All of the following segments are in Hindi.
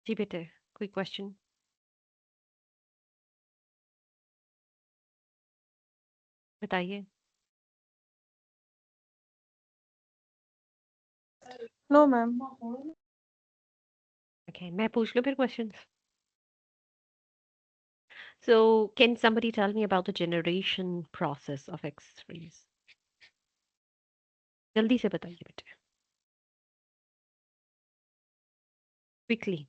जी बेटे, कोई क्वेश्चन? बताइए। No ma'am. ओके, मैं पूछ लूं फिर questions? So, can somebody tell me about the generation process of X-rays? जल्दी से बताइए बेटे, क्विकली।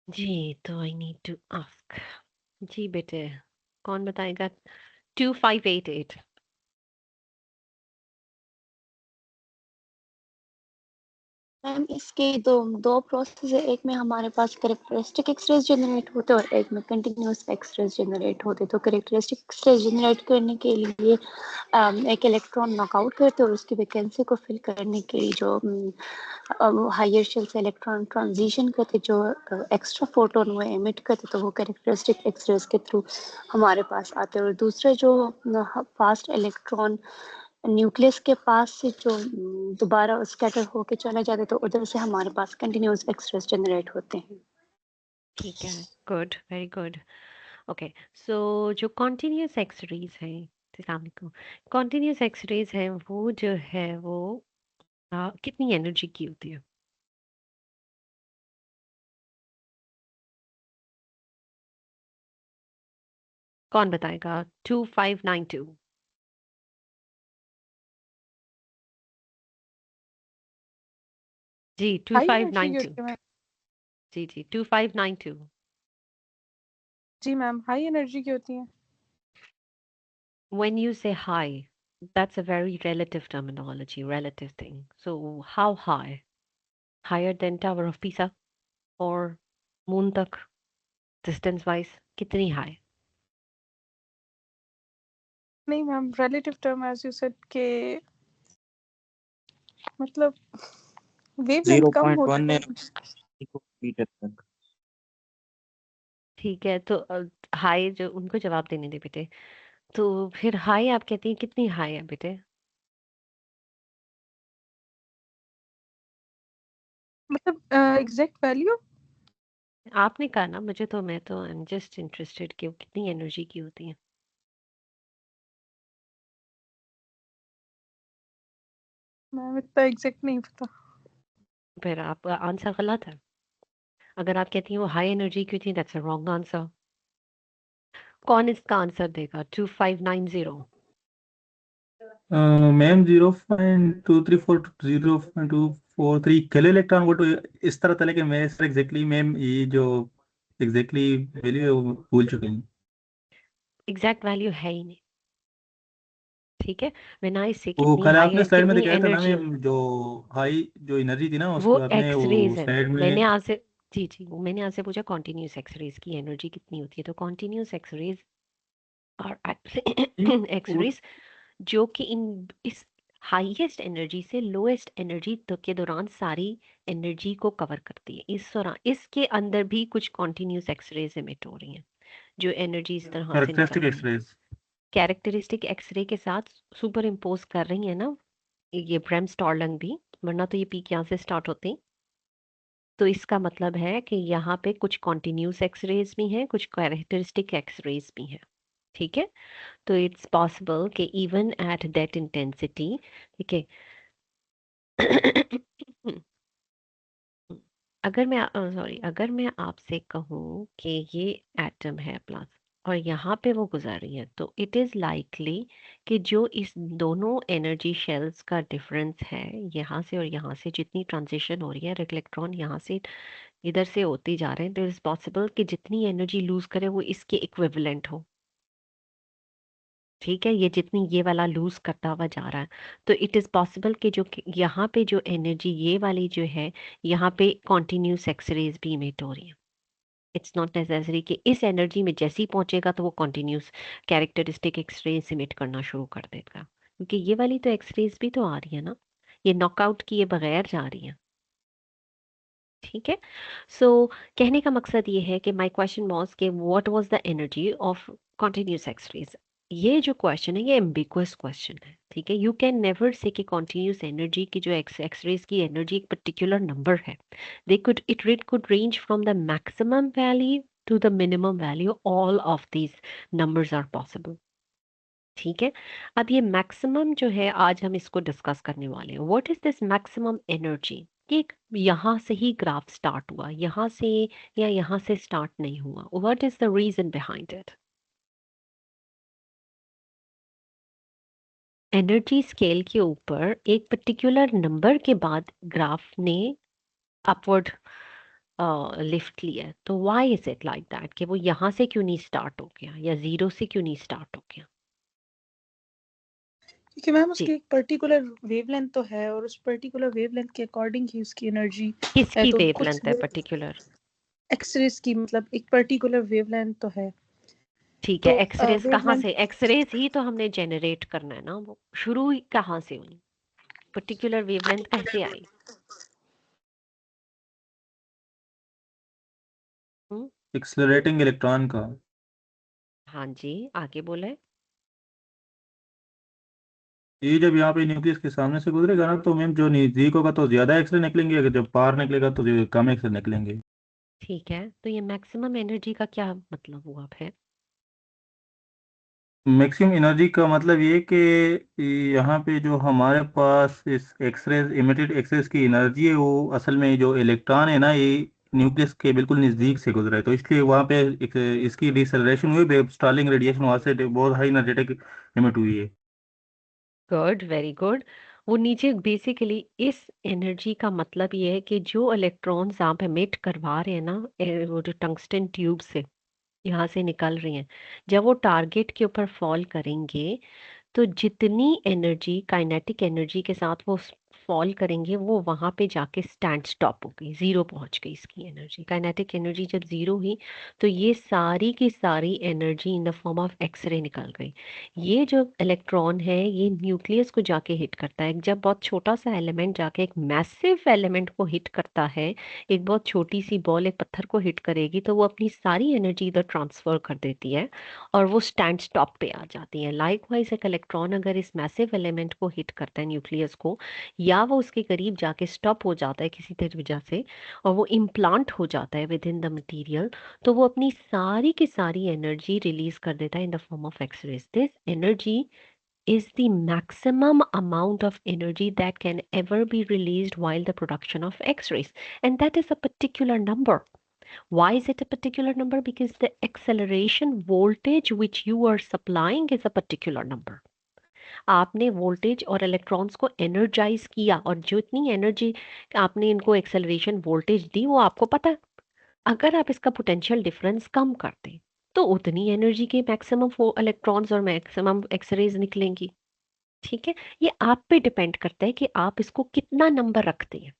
जी, तो आई नीड टू आस्क। जी बेटे, कौन बताएगा? 2588। मैम इसके दो दो प्रोसेस है। एक में हमारे पास कैरेक्टरिस्टिक एक्सरेज जनरेट होते हैं और एक में कंटिन्यूस एक्सरेज जनरेट होते हैं। तो कैरेक्टरिस्टिक एक्सरेज जनरेट करने के लिए एक इलेक्ट्रॉन नॉकआउट करते हैं और उसकी वैकेंसी को फिल करने के लिए जो हायर शेल से इलेक्ट्रॉन ट्रांजिशन करते, जो एक्स्ट्रा फोटोन वो एमिट करते, तो वो कैरेक्टरिस्टिक एक्सरेज के थ्रू हमारे पास आते हैं। और दूसरा जो फास्ट इलेक्ट्रॉन न्यूक्लियस के पास से जो दोबारा स्कैटर होके चले जाते, तो उधर से हमारे पास कंटिन्यूस एक्सरेज जनरेट होते हैं। ठीक है, गुड, वेरी गुड। ओके, सो जो कॉन्टिन्यूस एक्सरेज हैं, कॉन्टिन्यूस एक्सरेज हैं, वो जो है वो कितनी एनर्जी की होती है? कौन बताएगा? 2592। जी, हाई एनर्जी की 2592। होती है मैम। जी जी, 2592। जी मैम, हाई एनर्जी की होती है। When you say high, that's a very relative terminology, relative thing. So how high? Higher than Tower of Pisa or moon tak, distance wise? कितनी high? नहीं ma'am, relative term as you said के मतलब वेवलेंथ कम होती 0.1 है। नैनोमीटर तक। ठीक है, तो हाई जो उनको जवाब देने दे बेटे। तो फिर हाई आप कहती हैं, कितनी हाई है बेटे? मतलब एग्जैक्ट वैल्यू आपने कहा ना मुझे, तो मैं तो आई एम जस्ट इंटरेस्टेड कि वो कितनी एनर्जी की होती है। मैम इतना एग्जैक्ट नहीं पता। फिर आपका आंसर गलत है। अगर आप कहती हैं वो हाई एनर्जी की होती है, दैट्स अ रॉन्ग आंसर। कौन इसका आंसर देगा? 2590। मैम 0.2340.243 किलो इलेक्ट्रॉन वोल्ट इस तरह था, लेकिन मैं सर एग्जैक्टली मैम ये जो एग्जैक्टली वैल्यू है वो भूल चुके हैं। एग्जैक्ट वैल्यू है ही नहीं। ठीक है, बिना इससे वो कितनी कल हाई आपने है, स्लाइड में कितनी दिखाया था ना एनर्जी हो। मैम, जो हाई जो एनर्जी थी ना वो उसको आपने एक्सरेज वो है। स्लाइड मैंने में। आपसे जी जी, वो मैंने आपसे पूछा कॉन्टिन्यूस एक्सरेज की एनर्जी कितनी होती है, तो कॉन्टिन्यूस एक्सरेज और वो- एक्सरेज जो कि इन इस हाईएस्ट एनर्जी से लोएस्ट एनर्जी के दौरान सारी एनर्जी को कवर करती है। इस दौरान इसके अंदर भी कुछ कॉन्टिन्यूस एक्सरेज इमिट हो रही हैं, जो एनर्जी इस तरह से निकल कैरेक्टरिस्टिक रही है, एक्सरेज। कैरेक्टरिस्टिक एक्सरे के साथ सुपर इम्पोज कर रही है ना ये ब्रेम स्टॉरलंग भी, वरना तो ये पीक यहाँ से स्टार्ट होते। तो इसका मतलब है कि यहाँ पे कुछ कॉन्टिन्यूस एक्सरेज भी हैं, कुछ कैरेक्टरिस्टिक एक्सरेज भी हैं। ठीक है, तो इट्स पॉसिबल कि इवन एट दैट इंटेंसिटी, ठीक है। अगर मैं सॉरी, अगर मैं आपसे कहूँ कि ये एटम है प्लस और यहाँ पे वो गुजर रही है, तो इट इज़ लाइकली कि जो इस दोनों एनर्जी शेल्स का डिफरेंस है, यहाँ से और यहाँ से जितनी ट्रांजिशन हो रही है, इलेक्ट्रॉन यहाँ से इधर से होती जा रहे हैं, तो इट्स पॉसिबल कि जितनी एनर्जी लूज करे वो इसके इक्विवेलेंट हो। ठीक है, ये जितनी ये वाला लूज करता हुआ जा रहा है, तो इट इज पॉसिबल कि जो यहाँ पे जो एनर्जी ये वाली जो है, यहाँ पे कॉन्टिन्यूस एक्सरेज भी इमिट हो रही है। इट्स नॉट नेसेसरी कि इस एनर्जी में जैसे ही पहुंचेगा तो वो कॉन्टिन्यूस कैरेक्टरिस्टिक एक्सरेज इमिट करना शुरू कर देगा, क्योंकि ये वाली तो एक्सरेज भी तो आ रही है ना, ये नॉकआउट किए बगैर जा रही है। ठीक है, सो कहने का मकसद ये है कि माय क्वेश्चन वाज कि what was the energy of continuous x-rays. ये जो क्वेश्चन है ये एम्बिगुअस क्वेश्चन है, ठीक है। यू कैन नेवर से कि कॉन्टिन्यूस एनर्जी की जो एक्सरेज की एनर्जी एक पर्टिकुलर नंबर है। They could it could range from the maximum value to the minimum value, all of these numbers are possible, ठीक है। अब ये मैक्सिमम जो है आज हम इसको डिस्कस करने वाले हैं। What is this maximum energy? ये यहाँ से ही ग्राफ स्टार्ट हुआ, यहाँ से या यहाँ से स्टार्ट नहीं हुआ। What is the reason behind it? Energy scale के ऊपर एक पर्टिकुलर नंबर के बाद ग्राफ ने अपवर्ड लिफ्ट लिया है। तो why is it like that कि वो यहाँ से क्यों नहीं स्टार्ट हो गया या जीरो से क्यों नहीं स्टार्ट हो गया? क्योंकि मैम जी, उसकी एक पर्टिकुलर वेवलेंथ तो है और उस पर्टिकुलर वेवलेंथ के अकॉर्डिंग ही उसकी एनर्जी है। किसकी तो वेवलेंथ कुछ है पर्टिकुलर? एक्सरेज की मतलब एक पर्टिकुलर वेवलेंथ तो है। ठीक है, तो एक्सरेज कहाँ वेवलेंथ से? एक्सरेज ही तो हमने जनरेट करना है ना, वो शुरू ही कहाँ से हुई? पर्टिकुलर वेवलेंथ कैसे आई? हम्म, एक्सेलरेटिंग इलेक्ट्रॉन का। हाँ जी, आगे बोले। ये जब यहाँ पे न्यूक्लियस के सामने से गुजरेगा ना, तो मैम जो नजदीक होगा तो ज्यादा एक्सरे निकलेंगे, अगर जब बाहर निकलेगा तो जो कम एक्सरे निकलेंगे। ठीक है, तो ये मैक्सिमम एनर्जी का क्या मतलब हुआ फिर? मैक्सिमम एनर्जी का मतलब ये कि यहाँ पे जो हमारे पास इस एक्सरेज इमिटेड एक्सरेज की एनर्जी है, वो असल में जो इलेक्ट्रॉन है ना, ये न्यूक्लियस के बिल्कुल नज़दीक से गुजरा है, तो इसलिए वहाँ पे इसकी डिसलेरेशन हुई, स्टार्लिंग रेडिएशन वहाँ से बहुत हाई एनर्जेटिक इमिट हुई है। Good, very good. वो नीचे बेसिकली इस एनर्जी का मतलब ये है कि जो इलेक्ट्रॉन्स आप एमिट करवा रहे हैं ना, वो जो टंगस्टन ट्यूब से यहाँ से निकल रही हैं, जब वो टारगेट के ऊपर फॉल करेंगे तो जितनी एनर्जी काइनेटिक एनर्जी के साथ वो फॉल करेंगे वो वहां पे जाके स्टैंड स्टॉप हो गई, जीरो पहुंच गई इसकी एनर्जी। काइनेटिक एनर्जी जब जीरो हुई तो ये सारी की सारी energy in the form of x-ray निकल गई। ये जो इलेक्ट्रॉन है ये न्यूक्लियस को जाके हिट करता है। जब बहुत छोटा सा एलिमेंट जाके एक मैसिव एलिमेंट को हिट करता है, एक बहुत छोटी सी बॉल एक पत्थर को हिट करेगी, तो वो अपनी सारी एनर्जी इधर ट्रांसफर कर देती है और वो स्टैंड स्टॉप पे आ जाती है। लाइकवाइज एक इलेक्ट्रॉन अगर इस मैसिव एलिमेंट को हिट करता है, न्यूक्लियस को, या वो उसके करीब जाके स्टॉप हो जाता है किसी तरह वजह से और वो इम्प्लांट हो जाता है विद इन द मटीरियल, तो वो अपनी सारी की सारी एनर्जी रिलीज कर देता है in the form of x-rays. This energy is the maximum amount of energy that can ever be released while the production of X-rays, and that is a particular number. Why is it a particular number? Because the acceleration voltage which you are supplying is a particular number. आपने वोल्टेज और इलेक्ट्रॉन्स को एनर्जाइज किया और जो इतनी एनर्जी आपने इनको एक्सेलरेशन वोल्टेज दी वो आपको पता है। अगर आप इसका पोटेंशियल डिफरेंस कम कर दें तो उतनी एनर्जी के मैक्सिमम इलेक्ट्रॉन्स और मैक्सिमम एक्सरेज निकलेंगी, ठीक है। ये आप पे डिपेंड करता है कि आप इसको कितना नंबर रखते हैं।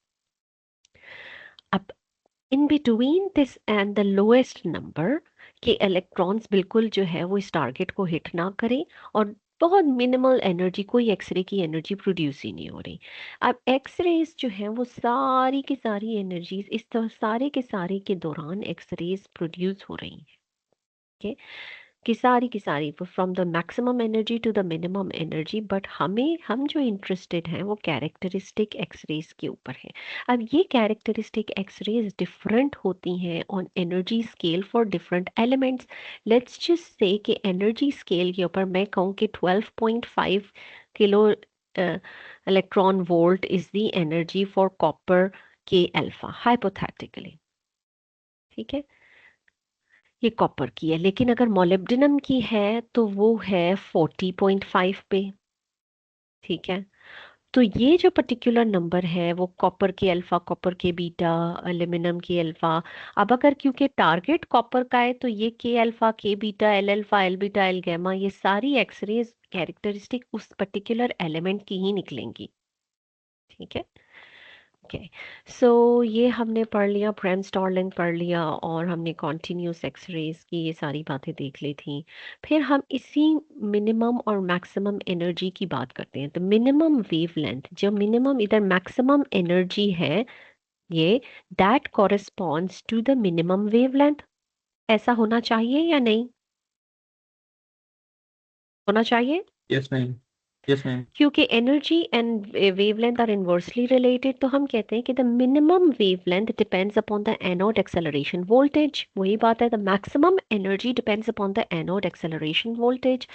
अब in between this and the lowest number के इलेक्ट्रॉन्स बिल्कुल जो है वो इस टारगेट को हिट ना करें और बहुत मिनिमल एनर्जी, कोई एक्सरे की एनर्जी प्रोड्यूस ही नहीं हो रही। अब एक्सरेज जो है वो सारी की सारी एनर्जीज इस तरह सारे के सारे के दौरान एक्सरेज प्रोड्यूस हो रही हैं, okay? की सारी from the maximum energy to the minimum energy, but हम जो इंटरेस्टेड हैं वो कैरेक्टरिस्टिक एक्सरेज के ऊपर है। अब ये कैरेक्टरिस्टिक एक्सरेज डिफरेंट होती हैं on energy scale for different elements. Let's just say कि एनर्जी स्केल के ऊपर मैं कहूँ कि 12.5 kilo electron volt is the energy for copper के अल्फा, हाइपोथेटिकली, ठीक है। ये कॉपर की है, लेकिन अगर मोलिब्डेनम की है तो वो है 40.5 पे, ठीक है। तो ये जो पर्टिकुलर नंबर है वो कॉपर के अल्फा, कॉपर के बीटा, एल्यूमिनियम के अल्फा। अब अगर क्योंकि टारगेट कॉपर का है तो ये K alpha, K beta, L alpha, L beta, L gamma, ये सारी एक्सरेज कैरेक्टरिस्टिक उस पर्टिकुलर एलिमेंट की ही निकलेंगी, ठीक है। ओके, सो ये हमने पढ़ लिया, ब्रेनस्टॉर्मिंग पढ़ लिया और हमने कॉन्टिन्यूस एक्सरेज की ये सारी बातें देख ली थी। फिर हम इसी मिनिमम और मैक्सिमम एनर्जी की बात करते हैं। तो मिनिमम वेवलेंथ, जो मिनिमम इधर मैक्सिमम एनर्जी है, ये that corresponds to the minimum wavelength. ऐसा होना चाहिए या नहीं? होना चाहिए, यस मैम, यस मैम। क्योंकि energy and wavelength are inversely related. तो हम कहते हैं कि the minimum wavelength depends upon the anode acceleration voltage. वही बात है, the maximum energy depends upon the anode acceleration voltage.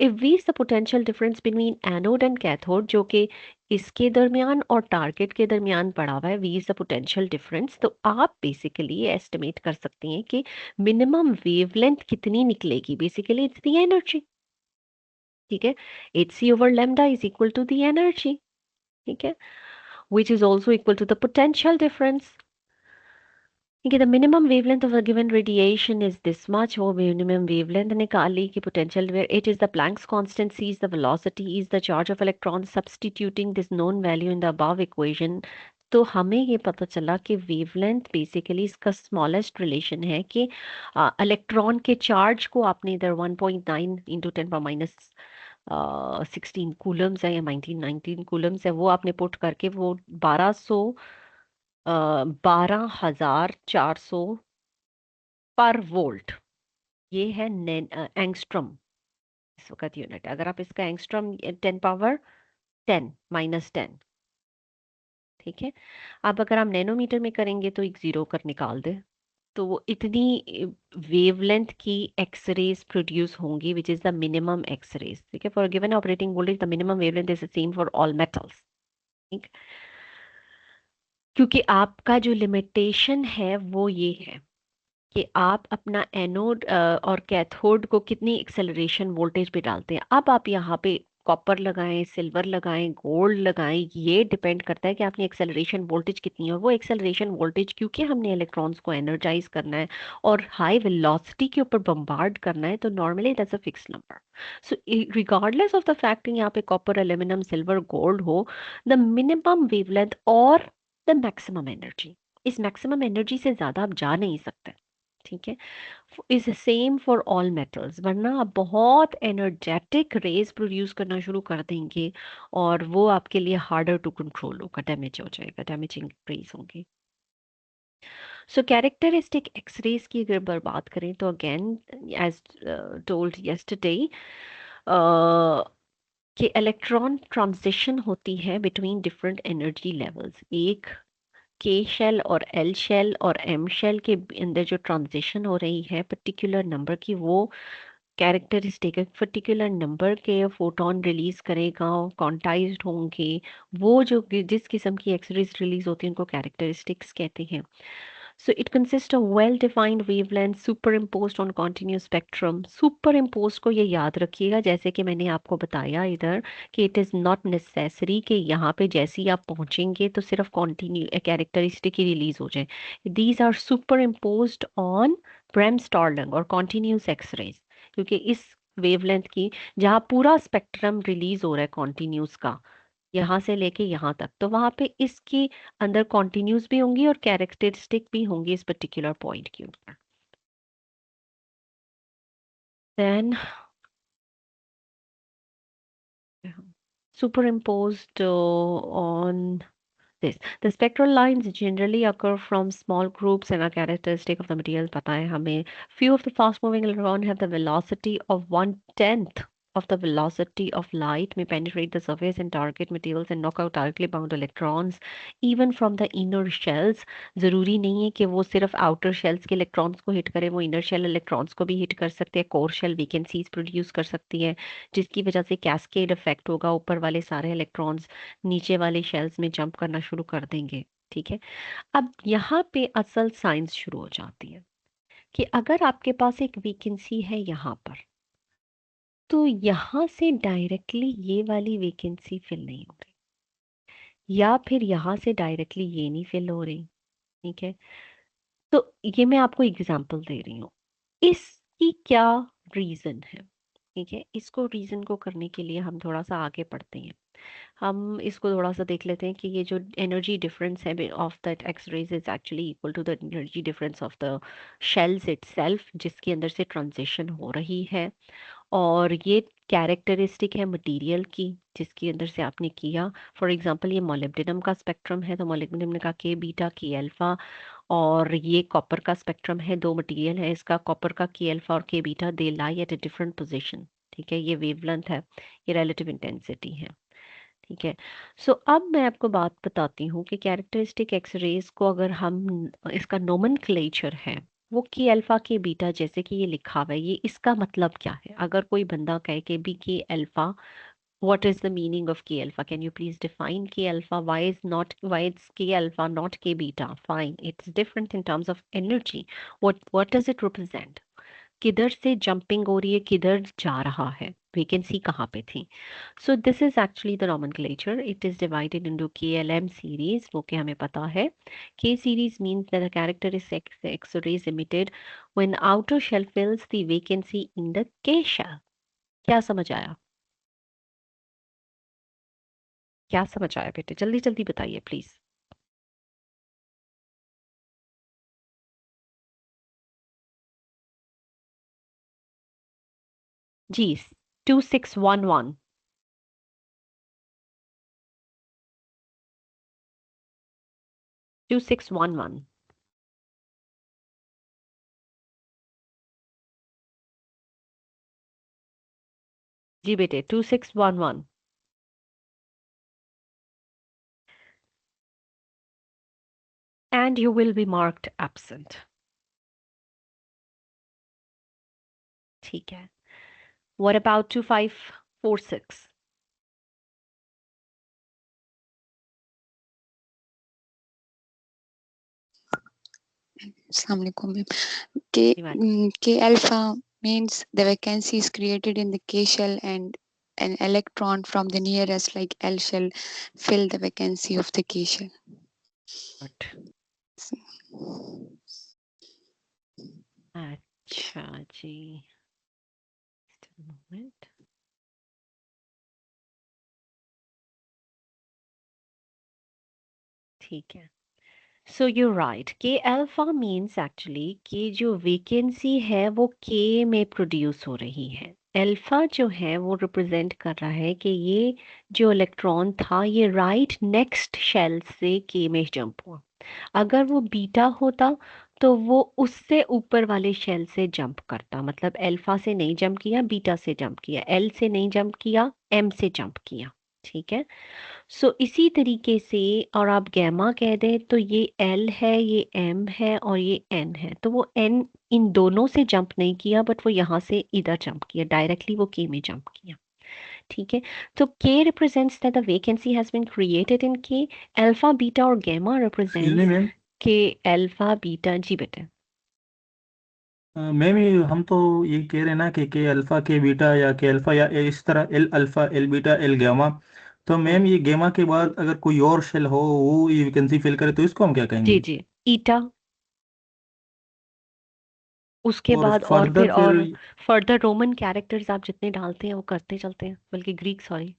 If V is the potential difference between anode and cathode, जो कि इसके दरमियान और टारगेट के दरमियान पड़ा हुआ है, V is the potential difference. तो आप बेसिकली एस्टिमेट कर सकती हैं कि मिनिमम वेवलेंथ कितनी निकलेगी। बेसिकली इट्स द एनर्जी, ठीक है। hc over lambda is equal to the energy, ठीक है, which is also equal to the potential difference, ठीक है। the minimum wavelength of a given radiation is this much, वो minimum wavelength निकाली कि potential where it is the Planck's constant, c is the velocity, is the charge of electrons, substituting this known value in the above equation। तो हमें ये पता चला कि वेवलेंथ बेसिकली इसका स्मॉलेस्ट रिलेशन है कि इलेक्ट्रॉन के चार्ज को आपने इधर 1.9 इंटू 10⁻16 कूलम्स है या 19 कूलम्स है, वो आपने पुट करके वो 12,400 पर वोल्ट, ये है एंगस्ट्रम इस वक्त यूनिट। अगर आप इसका एंगस्ट्रम 10⁻10 ठीक है। अब अगर हम नैनोमीटर में करेंगे तो एक जीरो कर निकाल दे, तो वो इतनी वेवलेंथ की एक्सरेज प्रोड्यूस होंगी, which is the minimum x-rays, ठीक है। For given operating voltage the minimum wavelength is the same for all metals, ठीक। क्योंकि आपका जो लिमिटेशन है वो ये है कि आप अपना एनोड और कैथोड को कितनी एक्सेलरेशन वोल्टेज पे डालते हैं। अब आप यहाँ पे कॉपर लगाएं, सिल्वर लगाएं, गोल्ड लगाएं, ये डिपेंड करता है कि आपने एक्सेलरेशन वोल्टेज कितनी है। और वो एक्सेलरेशन वोल्टेज, क्योंकि हमने इलेक्ट्रॉन्स को एनर्जाइज करना है और हाई वेलोसिटी के ऊपर बम्बार्ड करना है, तो normally that's a fix number. So regardless of the fact यहाँ पे कॉपर, एल्यूमिनियम, सिल्वर, गोल्ड हो, द मिनिमम वेवलेंथ और द मैक्सिमम एनर्जी, इस मैक्सिमम एनर्जी से ज्यादा आप जा नहीं सकते, ठीक है, is same for all metals. वरना आप बहुत एनर्जेटिक रेज प्रोड्यूस करना शुरू कर देंगे और वो आपके लिए हार्डर टू कंट्रोल होगा, डैमेज हो जाएगा, डैमेजिंग रेज होंगे। सो कैरेक्टरिस्टिक एक्सरेज की अगर बात करें तो अगेन एज टोल्ड यस्टरडे कि इलेक्ट्रॉन ट्रांजिशन होती है बिटवीन डिफरेंट एनर्जी लेवल्स। एक के शेल और एल शेल और एम शेल के अंदर जो ट्रांजिशन हो रही है पर्टिकुलर नंबर की, वो कैरेक्टरिस्टिक है। पर्टिकुलर नंबर के फोटोन रिलीज करेगा, क्वांटाइज्ड होंगे, वो जो जिस किस्म की एक्सरेज रिलीज होती है उनको कैरेक्टरिस्टिक्स कहते हैं। So it consists of well-defined wavelengths superimposed on continuous spectrum. Superimposed को ये याद रखिएगा, जैसे कि मैंने आपको बताया इधर कि it is not necessary कि यहाँ पे जैसे ही आप पहुंचेंगे तो सिर्फ कॉन्टिन्यू कैरेक्टरिस्टिक ही रिलीज हो जाए। These are superimposed on Bremsstrahlung और continuous X-rays, क्योंकि इस वेवलेंथ की जहाँ पूरा स्पेक्ट्रम रिलीज हो रहा है कॉन्टिन्यूस का, यहाँ से लेके यहाँ तक, तो वहां पे इसकी अंदर कॉन्टिन्यूस भी होंगी और कैरेक्टरिस्टिक भी होंगी इस पर्टिकुलर पॉइंट के ऊपर। Then superimposed on this, the spectral lines generally occur from small groups and are characteristic of the material, पता है हमें। Few of the fast moving electron have the velocity of 1/10 of the velocity of light, may penetrate the surface and target materials and knock out directly bound electrons even from the inner shells। जरूरी नहीं है कि वो सिर्फ आउटर शेल्स के इलेक्ट्रॉन्स को हिट करे, वो इनर शेल इलेक्ट्रॉन्स को भी हिट कर सकते हैं, कोर शेल वैकेंसीज प्रोड्यूस कर सकती है, जिसकी वजह से कैस्केड इफेक्ट होगा, ऊपर वाले सारे इलेक्ट्रॉन्स नीचे वाले शेल्स में जंप करना शुरू कर देंगे, ठीक है। अब यहाँ पे असल साइंस शुरू हो जाती है कि अगर आपके पास एक वैकेंसी है यहाँ पर, तो यहाँ से डायरेक्टली ये वाली वैकेंसी फिल नहीं हो रही, या फिर यहाँ से डायरेक्टली ये नहीं फिल हो रही, ठीक है। तो ये मैं आपको एग्जांपल दे रही हूँ, इसकी क्या रीजन है, ठीक है। इसको रीजन को करने के लिए हम थोड़ा सा आगे बढ़ते हैं। हम इसको थोड़ा सा देख लेते हैं कि ये जो एनर्जी डिफरेंस है of that x-rays is actually equal to the energy difference of the shells itself, जिसके अंदर से ट्रांजिशन हो रही है। और ये कैरेक्टरिस्टिक है मटेरियल की जिसके अंदर से आपने किया। फॉर एग्जांपल ये मोलिब्डेनम का स्पेक्ट्रम है, तो मोलिब्डेनम ने कहा के बीटा के अल्फा, और ये कॉपर का स्पेक्ट्रम है, दो मटेरियल है इसका, कॉपर का के अल्फा और के beta, they lie at a different position, ठीक है, ये वेवलेंथ है, ये रिलेटिव इंटेंसिटी है। ठीक है, सो अब मैं आपको बात बताती हूँ कि कैरेक्टरिस्टिक एक्सरेज को अगर हम इसका नोमेनक्लेचर है वो के अल्फा के बीटा, जैसे कि ये लिखा हुआ है, ये इसका मतलब क्या है? अगर कोई बंदा कहे कि बी के alpha, what is the meaning of k alpha? Can you please define k alpha? Why it's k alpha not k beta? Fine, it's different in terms of energy. What does it represent? किधर से जंपिंग हो रही है, किधर जा रहा है, वेकेंसी कहाँ पे थी? So this is actually the nomenclature. It is divided into KLM series, वो कि हमें पता है. K series means that the characteristic X-rays emitted when outer shell fills the vacancy in the K shell. क्या समझ आया? क्या समझ आया बेटे? जल्दी जल्दी बताइए प्लीज. जी, 2611. 2611. जी बेटे, 2611. And you will be marked absent. ठीक है. What about 2546? Assalamu alaikum, ma'am. जी ma'am. K alpha means the vacancy is created in the K shell and an electron from the nearest like L shell fill the vacancy of the K shell. Good. अच्छा जी. Just a moment. ठीक है. सो यू राइट, के अल्फा मीन्स एक्चुअली कि जो वेकेंसी है वो के में प्रोड्यूस हो रही है. अल्फा जो है वो रिप्रेजेंट कर रहा है कि ये जो इलेक्ट्रॉन था ये राइट नेक्स्ट शेल से के में जंप हुआ. अगर वो बीटा होता तो वो उससे ऊपर वाले शेल से जंप करता, मतलब अल्फा से नहीं जंप किया, बीटा से जंप किया, एल से नहीं जंप किया, एम से जंप किया. ठीक है, सो इसी तरीके से, और आप गैमा कह दें तो ये एल है, ये एम है और ये एन है, तो वो एन इन दोनों से जंप नहीं किया, बट वो यहाँ से इधर जंप किया, डायरेक्टली वो के में जंप किया. ठीक है, तो K represents that the vacancy has been created in K. Alpha beta और gamma excuse me represents ma'am. K alpha beta. जी बेटे. मैम, ये हम तो ये कह रहे हैं ना कि के अल्फा के बीटा या के अल्फा या इस तरह L alpha L beta L gamma. तो मैम ये गामा के बाद अगर कोई और शेल हो वो ये वैकेंसी फिल करे तो इसको हम क्या जी कहेंगे? जी, ईटा. उसके और बाद और फर्दर फिर फिर और फर्दर रोमन कैरेक्टर्स आप जितने डालते हैं वो करते चलते हैं, बल्कि ग्रीक, सॉरी.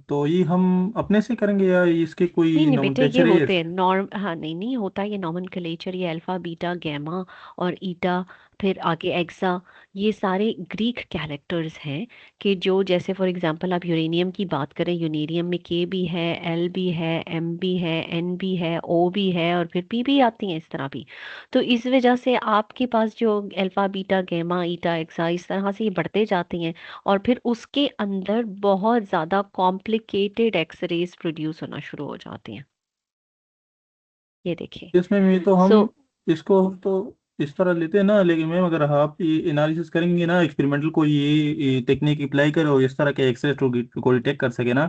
तो ये हम अपने से करेंगे या इसके नहीं कोई नहीं बेटे, ये नोमेनक्लेचर है? होते हैं नॉर्म, हाँ नहीं नहीं होता, ये नॉमेनक्लेचर, ये अल्फा बीटा गैमा और ईटा, फिर आगे एक्सा, ये सारे ग्रीक कैरेक्टर्स हैं. कि जो जैसे फॉर एग्जांपल आप यूरेनियम की बात करें, यूरेनियम में के भी है, एल भी है, एम भी है, एन भी है, ओ भी है और फिर पी भी आती हैं, इस तरह भी. तो इस वजह से आपके पास जो अल्फा बीटा गैमा ईटा एक्सा इस तरह से ये बढ़ते जाते हैं, और फिर उसके अंदर बहुत ज़्यादा कॉम्प्लिकेटेड एक्सरेज प्रोड्यूस होना शुरू हो जाती हैं. ये देखिए. इसमें भी तो सो हम इसको तो इस तरह लेते हैं ना, लेकिन मैम अगर आप ये एनालिसिस करेंगे ना, एक्सपेरिमेंटल कोई ये टेक्निक अप्लाई करे और इस तरह के एक्सरे को डिटेक्ट कर सके ना,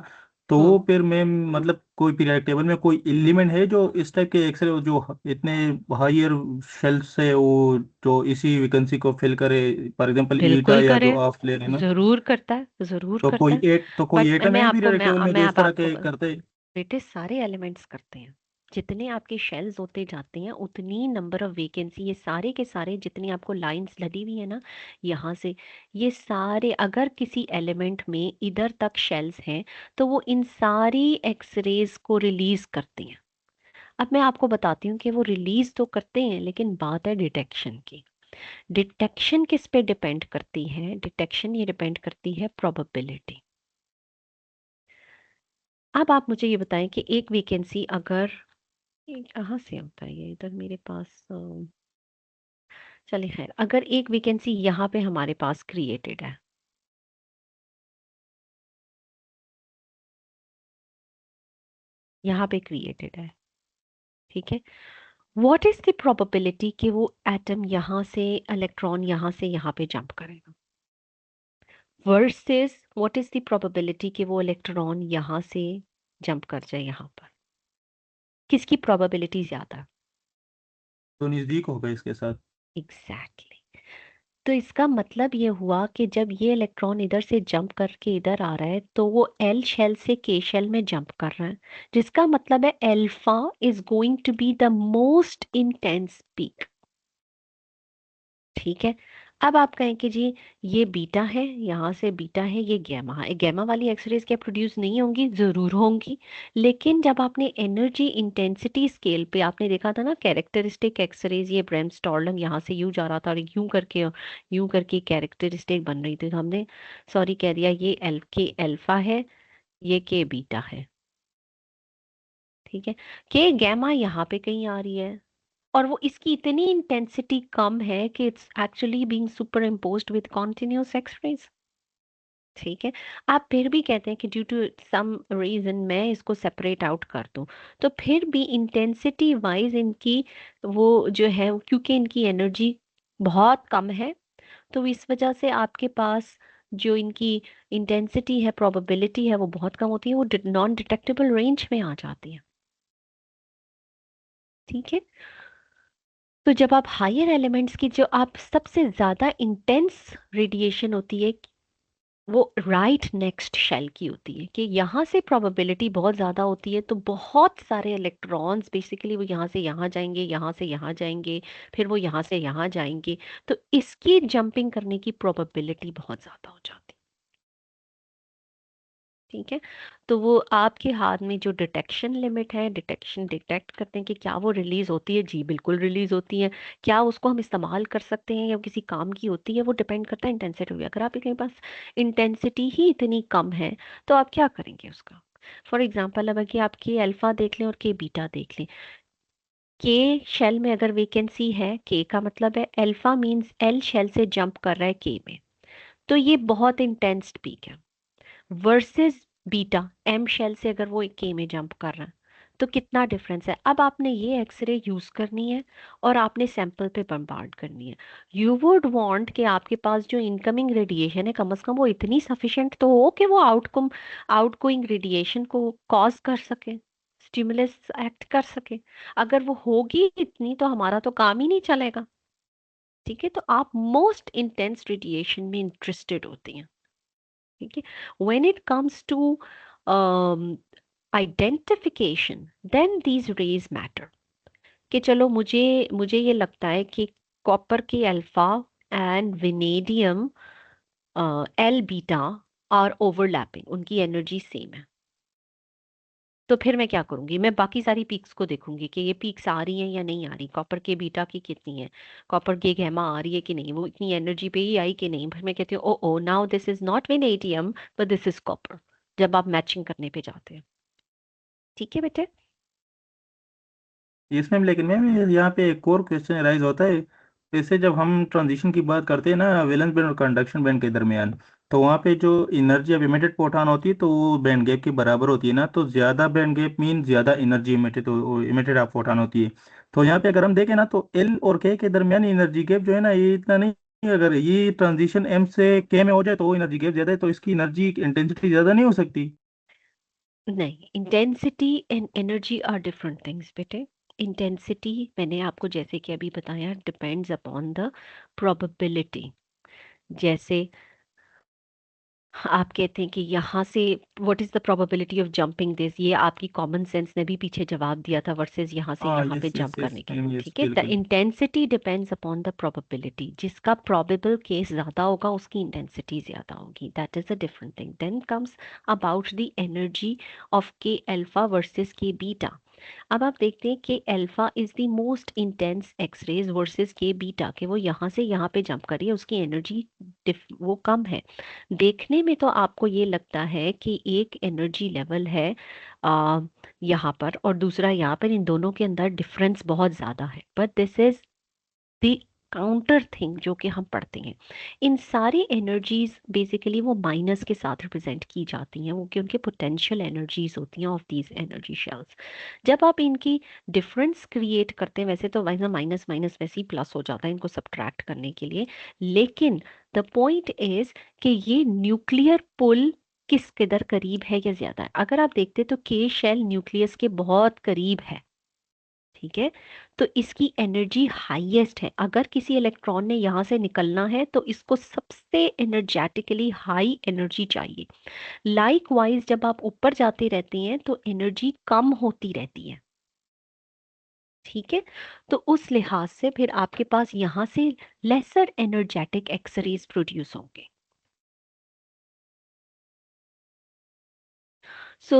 तो वो फिर मैम मतलब कोई पीरियोडिक टेबल में कोई एलिमेंट है जो इस टाइप के एक्सरे जो इतने हायर शेल से वो जो इसी वैकेंसी को फिल करे, फॉर एग्जांपल ईटा बिल्कुल या करे, जो आप ले रहे हैं ना, जरूर करता है, जरूर तो करता है. कोई बट एटम मैं है आपको पीरियोडिक टेबल में मैं जो इस अब तरह आपको के करते हैं? बेटे सारे एलिमेंट्स करते हैं. जितने आपके शेल्स होते जाते हैं उतनी नंबर ऑफ वेकेंसी, ये सारे के सारे जितनी आपको लाइंस लगी हुई है ना यहाँ से, ये सारे अगर किसी एलिमेंट में इधर तक शेल्स हैं तो वो इन सारी एक्सरेज को रिलीज करते हैं. अब मैं आपको बताती हूँ कि वो रिलीज तो करते हैं, लेकिन बात है डिटेक्शन की. डिटेक्शन किस पे डिपेंड करती है? डिटेक्शन ये डिपेंड करती है प्रोबेबिलिटी. अब आप मुझे ये बताएं कि एक वेकेंसी अगर, ये कहाँ से होता है, ये इधर मेरे पास चलिए खैर, अगर एक वैकेंसी यहाँ पे हमारे पास क्रिएटेड है, यहाँ पे क्रिएटेड है, ठीक है, व्हाट इज द प्रोबेबिलिटी कि वो एटम यहाँ से, इलेक्ट्रॉन यहाँ से यहाँ पे जंप करेगा, versus what is the probability कि वो इलेक्ट्रॉन यहाँ से जंप कर जाए यहाँ पर, किसकी प्रोबेबिलिटी ज्यादा है? तो नजदीक होगा इसके साथ। एग्जैक्टली। तो इसका मतलब ये हुआ कि जब ये इलेक्ट्रॉन इधर से जंप करके इधर आ रहा है तो वो एल शेल से के शेल में जंप कर रहा है, जिसका मतलब है alpha is going to be the most intense peak. ठीक है। अब आप कहें कि जी ये बीटा है, यहाँ से बीटा है, ये गैमा है, गैमा वाली एक्सरेज क्या प्रोड्यूस नहीं होंगी? जरूर होंगी। लेकिन जब आपने एनर्जी इंटेंसिटी स्केल पे आपने देखा था ना, कैरेक्टरिस्टिक एक्सरेज, ये ब्रेमस्टॉर्लम यहाँ से यूं जा रहा था और यूं करके कैरेक्टरिस्टिक बन रही थी, तो हमने सॉरी कह दिया ये एल के अल्फा है, ये के बीटा है। ठीक है। के गैमा यहाँ पे कहीं आ रही है और वो इसकी इतनी इंटेंसिटी कम है कि it's actually being superimposed with continuous x-rays. ठीक है। आप फिर भी कहते हैं कि ड्यू टू सम रीजन मैं इसको सेपरेट आउट कर दूं, तो फिर भी इंटेंसिटी वाइज इनकी वो जो है, क्योंकि इनकी एनर्जी बहुत कम है, तो इस वजह से आपके पास जो इनकी इंटेंसिटी है, प्रोबेबिलिटी है, वो बहुत कम होती है, वो नॉन डिटेक्टेबल रेंज में आ जाती है। ठीक है। तो जब आप हायर एलिमेंट्स की जो आप सबसे ज्यादा इंटेंस रेडिएशन होती है, वो राइट नेक्स्ट शेल की होती है, कि यहाँ से प्रोबेबिलिटी बहुत ज्यादा होती है, तो बहुत सारे इलेक्ट्रॉन्स बेसिकली वो यहाँ से यहाँ जाएंगे, यहाँ से यहाँ जाएंगे, फिर वो यहाँ से यहाँ जाएंगे, तो इसकी जंपिंग करने की प्रोबेबिलिटी बहुत ज्यादा हो जाती है। ठीक है। तो वो आपके हाथ में जो डिटेक्शन लिमिट है, डिटेक्शन डिटेक्ट करते हैं कि क्या वो रिलीज होती है, जी बिल्कुल रिलीज होती है। क्या उसको हम इस्तेमाल कर सकते हैं या किसी काम की होती है, वो डिपेंड करता है इंटेंसिटी। अगर आपके पास इंटेंसिटी ही इतनी कम है तो आप क्या करेंगे उसका? फॉर एग्जाम्पल अब कि आप के अल्फा देख लें और के बीटा देख लें, के शेल में अगर वेकेंसी है, के का मतलब है अल्फा मींस एल शेल से जंप कर रहा है के में, तो ये बहुत इंटेंस पीक है। वर्सेस बीटा एम शेल से अगर वो एक के में जंप कर रहा है, तो कितना डिफरेंस है। अब आपने ये एक्सरे यूज करनी है और आपने सैंपल पे बम्बार्ड करनी है। यू वुड वांट कि आपके पास जो इनकमिंग रेडिएशन है कम से कम वो इतनी सफिशिएंट तो हो कि वो आउटगोइंग रेडिएशन को कॉज कर सके, स्टिमुलस एक्ट कर सके। अगर वो होगी इतनी तो हमारा तो काम ही नहीं चलेगा। ठीक है। तो आप मोस्ट इंटेंस रेडिएशन में इंटरेस्टेड होती हैं। ठीक है। when it comes to um, identification then these rays matter, कि चलो मुझे मुझे ये लगता है कि कॉपर के alpha and vanadium L beta are overlapping, उनकी एनर्जी सेम है, तो फिर मैं क्या करूंगी? मैं बाकी सारी पीक्स को देखूंगी कि ये पीक्स आ रही हैं या नहीं आ रही, कॉपर के बीटा की कितनी है, कॉपर के गैमा आ रही है कि नहीं, वो इतनी एनर्जी पे ही आई कि नहीं। फिर मैं कहती हूँ oh oh now this is not vanadium but this is copper, जब आप मैचिंग करने पे जाते हैं। ठीक है बेटे। यस मैम, लेकिन मैम यहाँ पे एक और क्वेश्चन राइज होता है। जैसे जब हम ट्रांजिशन की बात करते हैं ना वैलेंस बैंड और कंडक्शन बैंड के दरमियान, तो वहाँ पे जो एनर्जी ऑफ इमिटेड फोटॉन होती है तो वो बैंड गैप के बराबर होती है ना, तो ज़्यादा बैंड गैप मीन ज़्यादा एनर्जी इमिटेड ऑफ फोटॉन होती है। तो यहाँ पे अगर हम देखें ना तो एल और के दरमियान एनर्जी गैप जो है ना ये इतना नहीं है। अगर ये ट्रांजिशन एम से के में हो जाए तो वो एनर्जी गैप ज़्यादा है, तो इसकी एनर्जी इंटेंसिटी ज़्यादा नहीं हो सकती? नहीं, intensity and energy are different things बेटे। इंटेंसिटी मैंने आपको जैसे कि अभी बताया डिपेंड्स अपॉन द प्रोबेबिलिटी। जैसे आप कहते हैं कि यहाँ से what is the probability of jumping this, ये आपकी कॉमन सेंस ने भी पीछे जवाब दिया था, वर्सेस यहाँ से हाँ यहाँ पे यस जंप यस यस करने की। मैम, यस ठीक है। द बिल्कुल। Intensity depends upon the probability, जिसका प्रोबेबल केस ज्यादा होगा उसकी इंटेंसिटी ज्यादा होगी, that is a different thing. Then comes about the energy of K alpha versus K beta. अब आप देखते हैं कि alpha is the most intense x-rays versus K beta, के वो यहाँ से यहाँ पे जंप करी है, उसकी एनर्जी वो कम है। देखने में तो आपको ये लगता है कि एक एनर्जी लेवल है आ, यहाँ पर और दूसरा यहाँ पर, इन दोनों के अंदर डिफरेंस बहुत ज्यादा है, but this is the counter thing जो कि हम पढ़ते हैं, इन सारी एनर्जीज बेसिकली वो माइनस के साथ रिप्रेजेंट की जाती हैं, वो कि उनके पोटेंशियल एनर्जीज होती हैं ऑफ दीज एनर्जी शेल्स। जब आप इनकी डिफरेंस क्रिएट करते हैं, वैसे तो वैसे माइनस माइनस वैसे ही प्लस हो जाता है इनको सब्ट्रैक्ट करने के लिए, लेकिन द पॉइंट इज कि ये न्यूक्लियर पुल किस कदर करीब है या ज्यादा है। अगर आप देखते तो के शेल न्यूक्लियस के बहुत करीब है, ठीक है, तो इसकी एनर्जी हाईएस्ट है। अगर किसी इलेक्ट्रॉन ने यहां से निकलना है तो इसको सबसे एनर्जेटिकली हाई एनर्जी चाहिए। लाइक वाइज जब आप ऊपर जाते रहते हैं तो एनर्जी कम होती रहती है, ठीक है। तो उस लिहाज से फिर आपके पास यहां से लेसर एनर्जेटिक एक्सरेज प्रोड्यूस होंगे। सो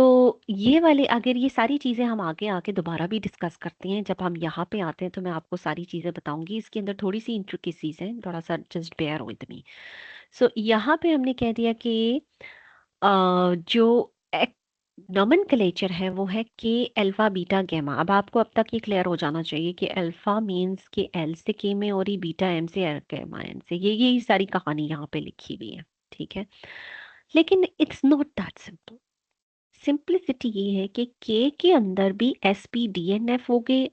ये वाले, अगर ये सारी चीज़ें हम आगे आके दोबारा भी डिस्कस करते हैं, जब हम यहाँ पे आते हैं तो मैं आपको सारी चीज़ें बताऊंगी। इसके अंदर थोड़ी सी इंट्रिकेसीज हैं, थोड़ा सा जस्ट बेयर विद मी। सो यहाँ पे हमने कह दिया कि जो नोमेनक्लेचर है वो है के अल्फा बीटा गैमा। अब आपको अब तक ये क्लियर हो जाना चाहिए कि अल्फा मीन्स कि एल से के में और ये बीटा एम से गैमा एन से, यही सारी कहानी यहाँ पे लिखी हुई है, ठीक है। लेकिन it's not that simple. Simplicity ये है कि के अंदर भी S P D N F हो गए,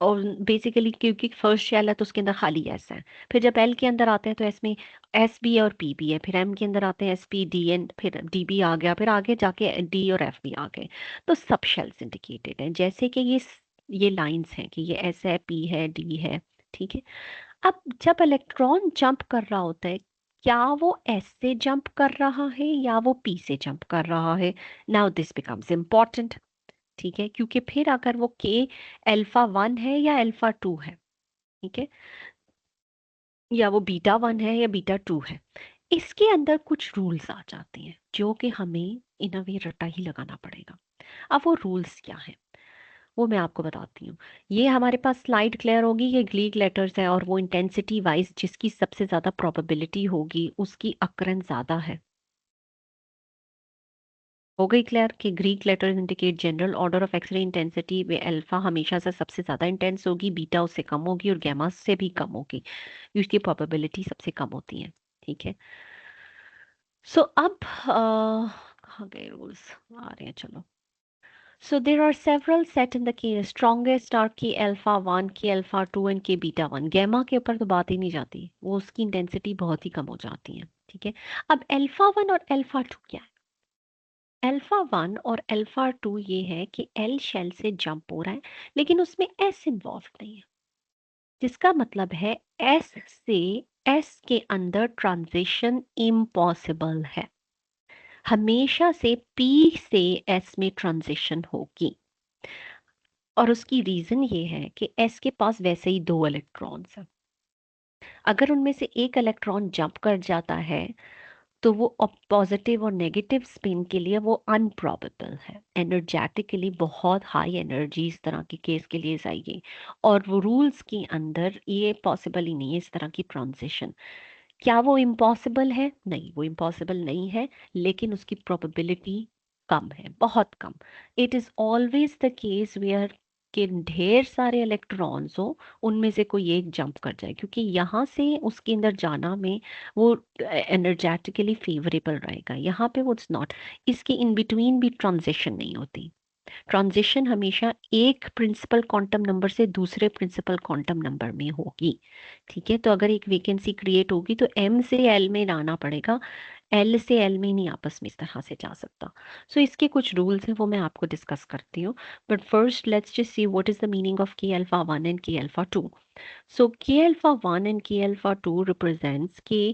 और बेसिकली क्योंकि फर्स्ट शेल है तो उसके अंदर खाली एस है। फिर जब एल के अंदर आते हैं तो एस में एस बी है और पी भी है। फिर एम के अंदर आते हैं एस पी डी एन, फिर डी बी आ गया, फिर आगे जाके डी और एफ भी आ गए। तो सब शेल्स इंडिकेटेड हैं, जैसे कि ये लाइंस हैं कि ये एस है, पी है, डी है, ठीक है। अब जब इलेक्ट्रॉन जंप कर रहा होता है, क्या वो एस से जंप कर रहा है या वो पी से जंप कर रहा है? नाउ दिस बिकम्स इम्पॉर्टेंट, ठीक है, क्योंकि फिर अगर वो के अल्फा 1 है या अल्फा 2 है, ठीक है, या वो बीटा 1 है या बीटा 2 है, इसके अंदर कुछ रूल्स आ जाते हैं जो कि हमें इन अ वे रट्टा ही लगाना पड़ेगा। अब वो रूल्स क्या है वो मैं आपको बताती हूँ। ये हमारे पास स्लाइड क्लियर होगी, ये ग्रीक लेटर्स है और वो इंटेंसिटी वाइज जिसकी सबसे ज्यादा प्रोबेबिलिटी होगी उसकी अकरन ज्यादा है। हो गई क्लियर कि Greek letters indicate general order of x-ray intensity में अल्फा हमेशा से सबसे ज्यादा इंटेंस होगी, बीटा उससे कम होगी और गैमा से भी कम होगी, उसकी प्रोबेबिलिटी सबसे कम होती है, ठीक है। सो अब कहाँ गए रूल्स, आ रहे हैं, चलो। So there are several set in the K. Strongest are K alpha 1, K alpha 2 and K beta 1. Gamma के ऊपर तो बात ही नहीं जाती, वो उसकी इंटेंसिटी बहुत ही कम हो जाती है, ठीक है। अब अल्फा 1 और अल्फा 2 क्या है? अल्फा 1 और अल्फा 2 ये है कि एल शेल से जंप हो रहा है लेकिन उसमें एस इन्वॉल्व नहीं है, जिसका मतलब है एस से एस के अंदर ट्रांजिशन इम्पॉसिबल है। हमेशा से पी से एस में ट्रांजिशन होगी, और उसकी रीजन ये है कि एस के पास वैसे ही 2 इलेक्ट्रॉन्स हैं। अगर उनमें से एक इलेक्ट्रॉन जंप कर जाता है तो वो पॉजिटिव और नेगेटिव स्पिन के लिए वो अनप्रॉबेबल है, एनर्जेटिकली बहुत हाई एनर्जी इस तरह के केस के लिए चाहिए, और वो रूल्स के अंदर ये पॉसिबल ही नहीं है इस तरह की ट्रांजिशन। क्या वो इम्पॉसिबल है? नहीं, वो इम्पॉसिबल नहीं है, लेकिन उसकी प्रोबेबिलिटी कम है, बहुत कम। It is always the case where के ढेर सारे इलेक्ट्रॉन्स हो, उनमें से कोई एक जंप कर जाए, क्योंकि यहाँ से उसके अंदर जाना में वो एनर्जेटिकली फेवरेबल रहेगा। यहाँ पे वो इट्स नॉट, इसके इन बिटवीन भी ट्रांजिशन नहीं होती। ट्रांजिशन हमेशा एक प्रिंसिपल क्वांटम नंबर से दूसरे प्रिंसिपल क्वांटम नंबर में होगी, ठीक है। तो अगर एक वैकेंसी क्रिएट होगी तो एम से एल में लाना पड़ेगा, एल से एल में नहीं आपस में इस तरह से जा सकता। सो इसके कुछ रूल्स हैं, वो मैं आपको डिस्कस करती हूँ, but first let's just see what is the meaning of K alpha 1 and के अल्फा 2। सो के अल्फा 1 एंड के अल्फा 2 रिप्रेजेंट्स के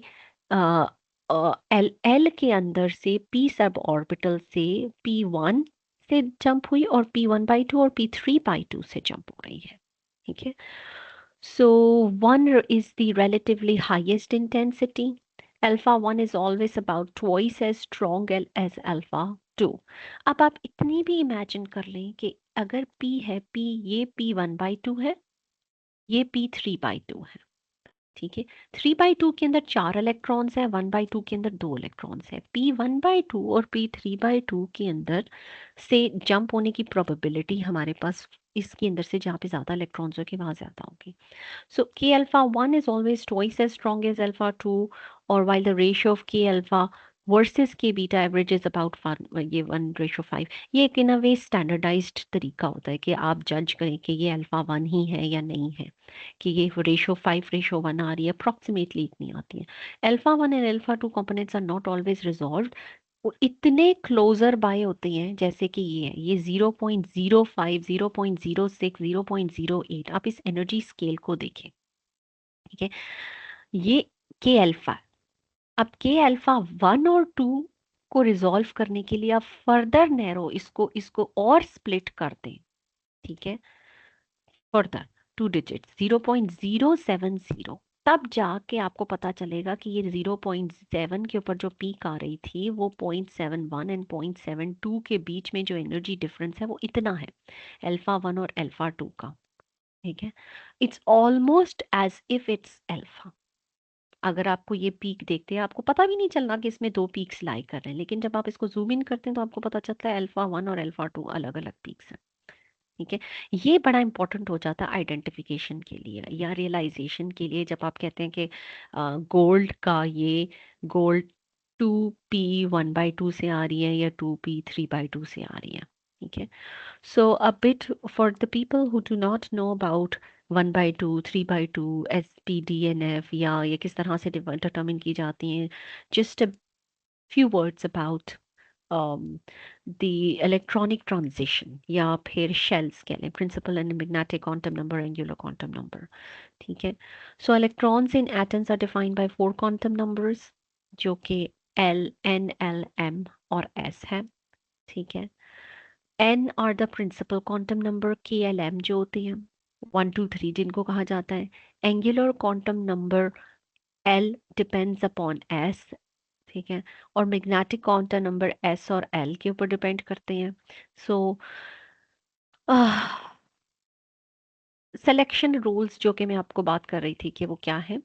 एल एल के अंदर से पी सब ऑर्बिटल से P1 से जंप हुई और P1/2 और P3/2 से जंप हो रही है, ठीक है। So 1 is the relatively highest intensity. Alpha 1 is always about twice as strong as alpha 2. अब आप इतनी भी इमेजिन कर लें कि अगर P है, P ये P1/2 है, ये P3/2 है, ठीक है। 3/2 के अंदर 4 इलेक्ट्रॉन्स है, 1/2 के अंदर 2 इलेक्ट्रॉन्स है। P1/2 और P3/2 के अंदर से जंप होने की प्रोबेबिलिटी हमारे पास इसके अंदर से जहाँ पे ज़्यादा इलेक्ट्रॉन्स होगी वहाँ ज़्यादा होगी. So K alpha 1 is always twice as strong as alpha 2, or while the ratio of K alpha versus K beta average is about 1:5. ये एक इन अ वे स्टैंडर्डाइज्ड तरीका होता है कि आप जज करें कि ये अल्फा 1 ही है या नहीं है, कि ये रेशो 5:1 आ रही है, अप्रॉक्सीमेटली इतनी आती है. Alpha 1 and alpha 2 components are not always resolved. वो इतने क्लोजर बाय होते हैं जैसे कि ये है, ये 0.05, 0.06, 0.08. आप इस एनर्जी स्केल को देखें, ठीक है. ये के अल्फा. अब के अल्फा 1 और 2 को रिजॉल्व करने के लिए आप फर्दर नैरो इसको और स्प्लिट कर दें, ठीक है, फर्दर 2 डिजिट्स 0.070. तब जाके आपको पता चलेगा कि ये 0.7 के ऊपर जो पीक आ रही थी वो 0.71 एंड 0.72 के बीच में जो एनर्जी डिफरेंस है वो इतना है अल्फा 1 और अल्फा 2 का, ठीक है. It's almost as if it's alpha. अगर आपको ये पीक देखते हैं आपको पता भी नहीं चलना कि इसमें दो पीक्स लाई कर रहे हैं, लेकिन जब आप इसको जूम इन करते हैं तो आपको पता चलता है अल्फा 1 और अल्फा 2 अलग अलग पीक्स हैं, ठीक है. ये बड़ा इंपॉर्टेंट हो जाता है आइडेंटिफिकेशन के लिए या रियलाइजेशन के लिए, जब आप कहते हैं कि गोल्ड का ये गोल्ड 2p1/2 से आ रही है या 2p3/2 से आ रही है, ठीक है. So a bit for the people who do not know about 1/2, 3/2, SPDNF या ये किस तरह से डिटरमिन की जाती हैं, just a few words about the electronic transition या फिर shells कह लें, principal and magnetic quantum number, angular quantum number, ठीक है. So electrons in atoms are defined by 4 quantum numbers जो कि L, N, L, M और S है, ठीक है. N are the principal quantum number, KLM जो होती हैं 1, 2, 3 जिनको कहा जाता है. Angular quantum number L depends upon S, ठीक है, और मैग्नेटिक क्वांटम नंबर S और L के ऊपर डिपेंड करते हैं. सो सिलेक्शन रूल्स जो कि मैं आपको बात कर रही थी कि वो क्या है,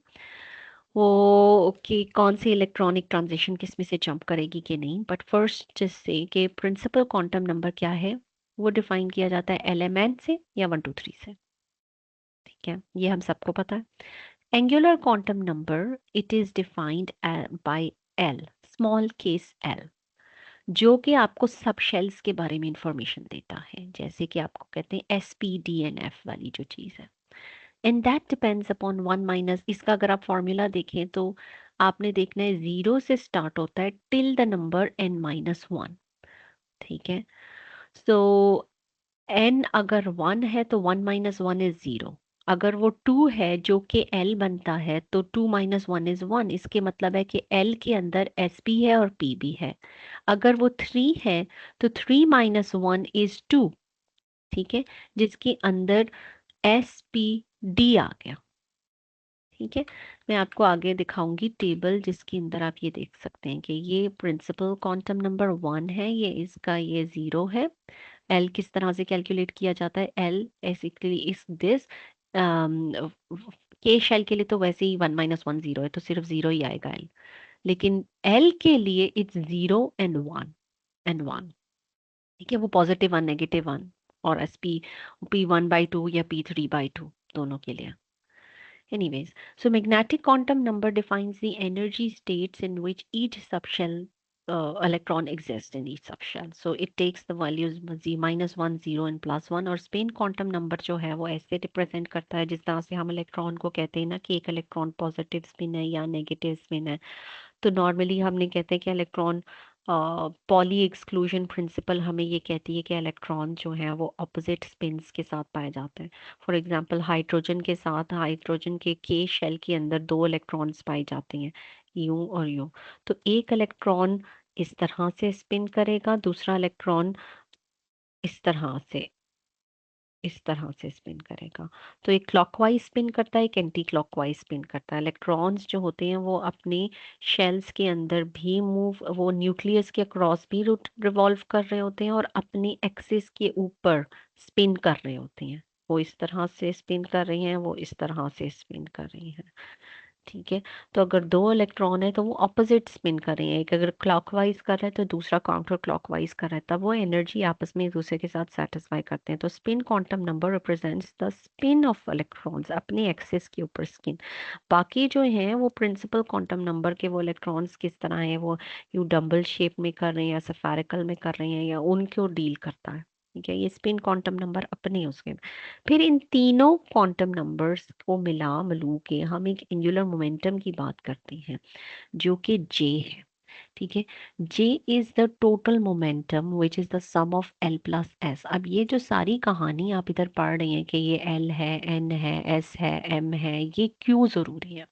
वो कि कौन सी इलेक्ट्रॉनिक ट्रांजिशन किस में से जंप करेगी कि नहीं. बट फर्स्ट जिससे कि प्रिंसिपल क्वांटम नंबर क्या है वो डिफाइन किया जाता है एलिमेंट से या 1, 2, 3 से, ठीक है, ये हम सबको पता है. Angular quantum number it is defined by L, small case L, जो कि आपको सब शेल्स के बारे में इंफॉर्मेशन देता है, जैसे कि आपको कहते हैं SPDNF वाली जो चीज़ है. And that depends upon 1 minus, इसका अगर आप फॉर्मूला देखें तो आपने देखना है 0 से स्टार्ट होता है टिल द नंबर n-1, ठीक है. सो n अगर 1 है तो 1 - 1 इज 0. अगर वो 2 है जो कि L बनता है तो 2 - 1 इज 1. इसके मतलब है कि L के अंदर SP है और P भी है. अगर वो 3 है तो 3 - 1 इज 2, ठीक है, जिसके अंदर SPD आ गया, ठीक है. मैं आपको आगे दिखाऊंगी टेबल जिसके अंदर आप ये देख सकते हैं कि ये प्रिंसिपल क्वांटम नंबर 1 है, ये इसका ये 0 है. एल किस तरह से कैलकुलेट किया जाता है, एल बेसिकली इज दिस. के शेल के लिए तो वैसे ही 1 - 1 0 है तो सिर्फ 0 ही आएगा एल, लेकिन एल के लिए इट्स 0 and 1, ठीक है, वो पॉजिटिव 1, नेगेटिव 1, और एस P1/2 या P3/2 दोनों के लिए. Anyways, so magnetic quantum number defines the energy states in which each subshell electron exists in each subshell. So it takes the values -1, 0 and +1. और स्पिन क्वांटम नंबर जो है वो ऐसे रिप्रेजेंट करता है जिस तरह से हम इलेक्ट्रॉन को कहते हैं ना कि एक इलेक्ट्रॉन पॉजिटिव स्पिन है या नेगेटिव स्पिन है. तो नॉर्मली हमने कहते हैं कि इलेक्ट्रॉन पॉली एक्सक्लूजन प्रिंसिपल हमें ये कहती है कि इलेक्ट्रॉन जो है वो ऑपोजिट स्पिन्स के साथ पाए जाते हैं. फॉर एग्जांपल हाइड्रोजन के साथ हाइड्रोजन के शेल के अंदर 2 इलेक्ट्रॉन्स पाए जाते हैं, यूं और यूं. तो एक इलेक्ट्रॉन इस तरह से स्पिन करेगा, दूसरा इलेक्ट्रॉन इस तरह से स्पिन करेगा. तो एक क्लॉकवाइज स्पिन करता है, एक एंटी क्लॉकवाइज स्पिन करता है. इलेक्ट्रॉन्स जो होते हैं वो अपने शेल्स के अंदर भी वो न्यूक्लियस के अक्रॉस भी रिवॉल्व कर रहे होते हैं और अपनी एक्सिस के ऊपर स्पिन कर रहे होते हैं. वो इस तरह से स्पिन कर रही हैं, वो इस तरह से स्पिन कर रही हैं, ठीक है। तो अगर दो इलेक्ट्रॉन है तो वो ऑपोजिट स्पिन कर रहे हैं, एक अगर क्लॉकवाइज कर रहा है तो दूसरा काउंटर क्लॉकवाइज कर रहा है, तब वो एनर्जी आपस में एक दूसरे के साथ सेटिस्फाई करते हैं। तो spin quantum number represents the spin off electrons अपने एक्सिस के ऊपर स्पिन। बाकी जो है वो प्रिंसिपल क्वांटम नंबर के वो इलेक्ट्रॉन्स किस तरह है, वो यू डबल शेप में कर रहे हैं या सफेरिकल में कर रहे हैं या उनको डील करता है। ठीक है, ये स्पिन क्वांटम नंबर अपने उसके। फिर इन तीनों क्वांटम नंबर्स को मिला मिलू के हम एक एंगुलर मोमेंटम की बात करते हैं जो कि जे है। ठीक है, J is the total momentum which is the sum of L plus S. अब ये जो सारी कहानी आप इधर पढ़ रही हैं कि ये एल है, एन है, एस है, एम है, ये क्यों जरूरी है?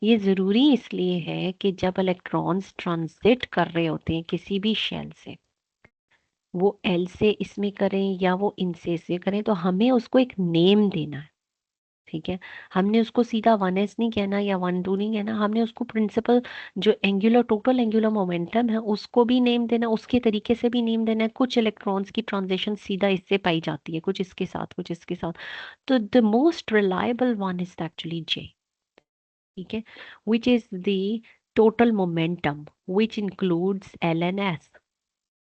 ये जरूरी इसलिए है कि जब इलेक्ट्रॉन्स ट्रांजिट कर रहे होते हैं किसी भी शेल से, वो एल से इसमें करें या वो इनसे इससे करें, तो हमें उसको एक नेम देना है। ठीक है, हमने उसको सीधा 1s नहीं कहना या 1 2 नहीं कहना, हमने उसको प्रिंसिपल जो एंगुलर टोटल एंगुलर मोमेंटम है उसको भी नेम देना, उसके तरीके से भी नेम देना है। कुछ इलेक्ट्रॉन्स की ट्रांजिशन सीधा इससे पाई जाती है, कुछ इसके साथ, कुछ इसके साथ। तो the most reliable one is actually J. ठीक है, which is the total momentum which includes L and S.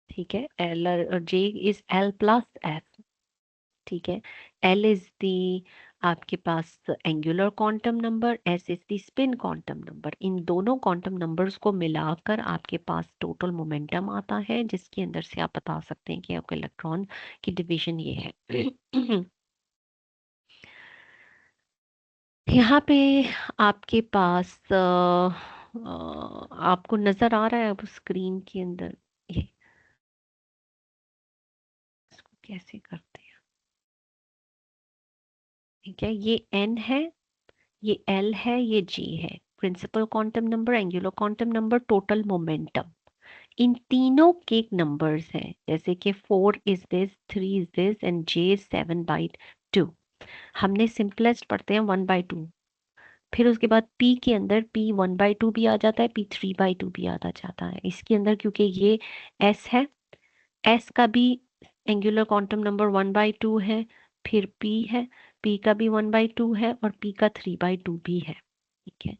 ठीक है, L J is L plus S. ठीक है, एल इज दी आपके पास angular quantum number, S is the spin quantum number. इन दोनों क्वांटम नंबर्स को मिलाकर आपके पास टोटल मोमेंटम आता है, जिसके अंदर से आप बता सकते हैं कि आपके इलेक्ट्रॉन की डिवीजन ये है। यहाँ पे आपके पास आपको नजर आ रहा है अब स्क्रीन के अंदर ये, इसको कैसे करते हैं? ठीक है, ये एन है, ये एल है, ये जी है। Principal quantum number, angular quantum number, total momentum, इन तीनों के नंबर्स हैं। जैसे कि 4 is this, 3 is this and J is 7/2। हमने सिंपलेस्ट पढ़ते हैं 1/2। फिर उसके बाद पी के अंदर पी 1/2 भी आ जाता है, पी 3/2 भी आता जाता है इसके अंदर, क्योंकि ये एस है। एस का भी एंगुलर क्वांटम नंबर 1/2 है। फिर पी है, पी का भी 1/2 है और पी का 3/2 भी है। ठीक है,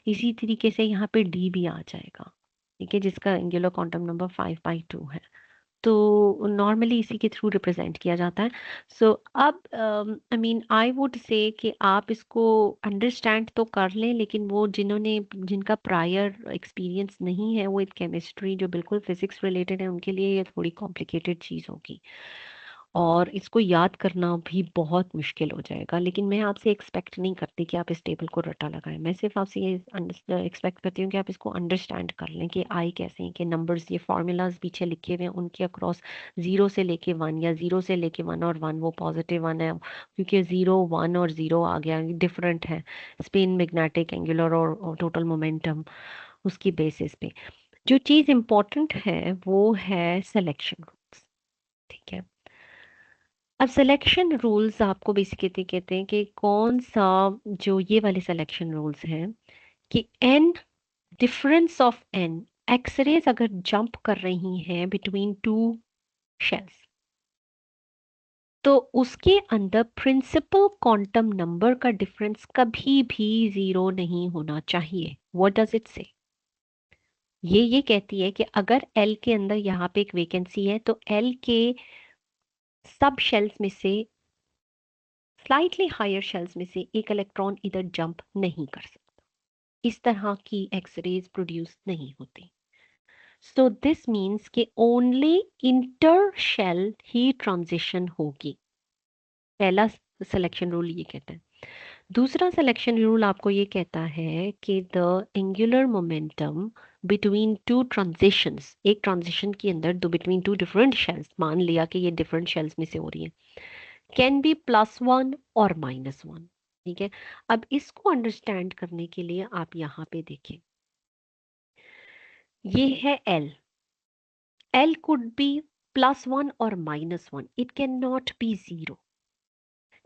इसी तरीके से यहाँ पे डी भी आ जाएगा। ठीक है, जिसका एंगुलर क्वांटम नंबर 5/2 है। तो नॉर्मली इसी के थ्रू रिप्रेजेंट किया जाता है। सो अब आई वुड से कि आप इसको अंडरस्टैंड तो कर लें, लेकिन वो जिनका प्रायर एक्सपीरियंस नहीं है वो केमिस्ट्री जो बिल्कुल फिजिक्स रिलेटेड है उनके लिए ये थोड़ी कॉम्प्लिकेटेड चीज़ होगी और इसको याद करना भी बहुत मुश्किल हो जाएगा। लेकिन मैं आपसे एक्सपेक्ट नहीं करती कि आप इस टेबल को रट्टा लगाएं, मैं सिर्फ आपसे ये एक्सपेक्ट करती हूँ कि आप इसको अंडरस्टैंड कर लें कि आई कैसे हैं, कि नंबर्स ये फॉर्मूलाज पीछे लिखे हुए हैं उनके अक्रॉस 0 से लेके 1 या 0 से लेके 1 और 1 वो +1 है, क्योंकि 0 1 और 0 आ गया डिफरेंट है स्पिन, मैग्नेटिक, एंगुलर और टोटल मोमेंटम। उसकी बेसिस पे जो चीज़ इंपॉर्टेंट है वो है सिलेक्शन रूल्स। ठीक है, अब सिलेक्शन रूल्स आपको बेसिकली कहते हैं कि कौन सा, जो ये वाले सिलेक्शन रूल्स हैं कि N, difference of N x-rays अगर जंप कर रही हैं बिटवीन 2 शेल्स, तो उसके अंदर प्रिंसिपल क्वांटम नंबर का डिफरेंस कभी भी 0 नहीं होना चाहिए। व्हाट डज इट से? ये कहती है कि अगर एल के अंदर यहाँ पे एक वेकेंसी है तो एल के सब शेल्स में से, स्लाइटली हायर शेल्स में से एक इलेक्ट्रॉन इधर जंप नहीं कर सकता, इस तरह की एक्सरेज प्रोड्यूस नहीं होती। सो दिस मीन्स कि ओनली इंटर शेल ही ट्रांजिशन होगी। पहला सिलेक्शन रूल ये कहता है। दूसरा सिलेक्शन रूल आपको ये कहता है कि the angular momentum between 2 transitions, एक ट्रांजिशन के अंदर दो बिटवीन 2 डिफरेंट शेल्स, मान लिया कि ये डिफरेंट शेल्स में से हो रही है, कैन बी +1 और -1। ठीक है, अब इसको अंडरस्टैंड करने के लिए आप यहाँ पे देखें, ये है एल। एल कुड बी +1 और -1, इट कैन नॉट बी 0।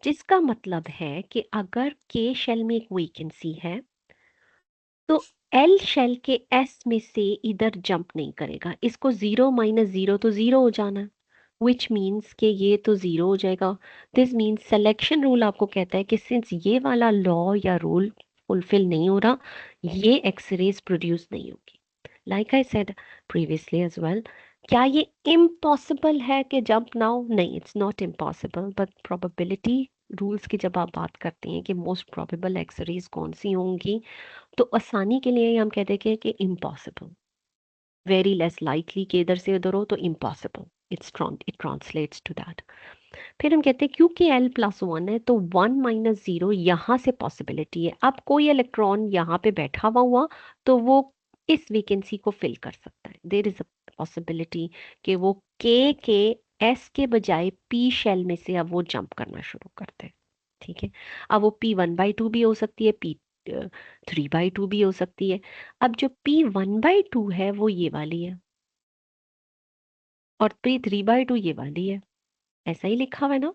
जिसका मतलब है कि अगर के शेल में एक वेकेंसी है तो एल शेल के एस में से इधर जंप नहीं करेगा, इसको 0 - 0 तो 0 हो जाना, विच मीन्स कि ये तो 0 हो जाएगा। दिस मीन्स सिलेक्शन रूल आपको कहता है कि सिंस ये वाला लॉ या रूल फुलफिल नहीं हो रहा, ये एक्सरेज प्रोड्यूस नहीं होगी। Like I said previously as well, क्या ये इम्पॉसिबल है कि जंप नाउ? नहीं, it's not impossible, but probability rules की जब आप बात करते हैं कि मोस्ट प्रोबेबल एक्सरेज कौन सी होंगी, तो आसानी के लिए हम कहते हैं कि इम्पॉसिबल, वेरी लेस लाइकली कि इधर से उधर हो, तो impossible, it translates to that. फिर हम कहते हैं क्योंकि L+1 है तो 1 - 0 यहाँ से पॉसिबिलिटी है। अब कोई इलेक्ट्रॉन यहाँ पे बैठा हुआ तो वो इस वेकेंसी को फिल कर सकता है। देर इज अ पॉसिबिलिटी कि वो के एस के बजाय पी शेल में से अब वो जंप करना शुरू करते हैं। ठीक है, अब वो P1/2 भी हो सकती है, P3/2 भी हो सकती है। अब जो P1/2 है वो ये वाली है, और P3/2 ये वाली है। ऐसा ही लिखा हुआ है ना,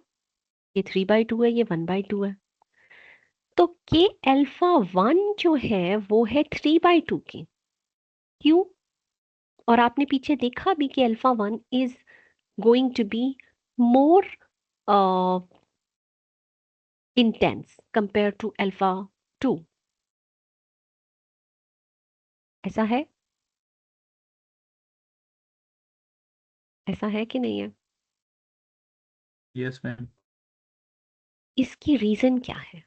ये 3/2 है, ये 1/2 है। तो के α1 जो है वो है 3/2 की। क्यों? और आपने पीछे देखा भी कि α1 is going to be more intense compare to α2। ऐसा है, ऐसा है कि नहीं है? Yes ma'am. इसकी रीजन क्या है?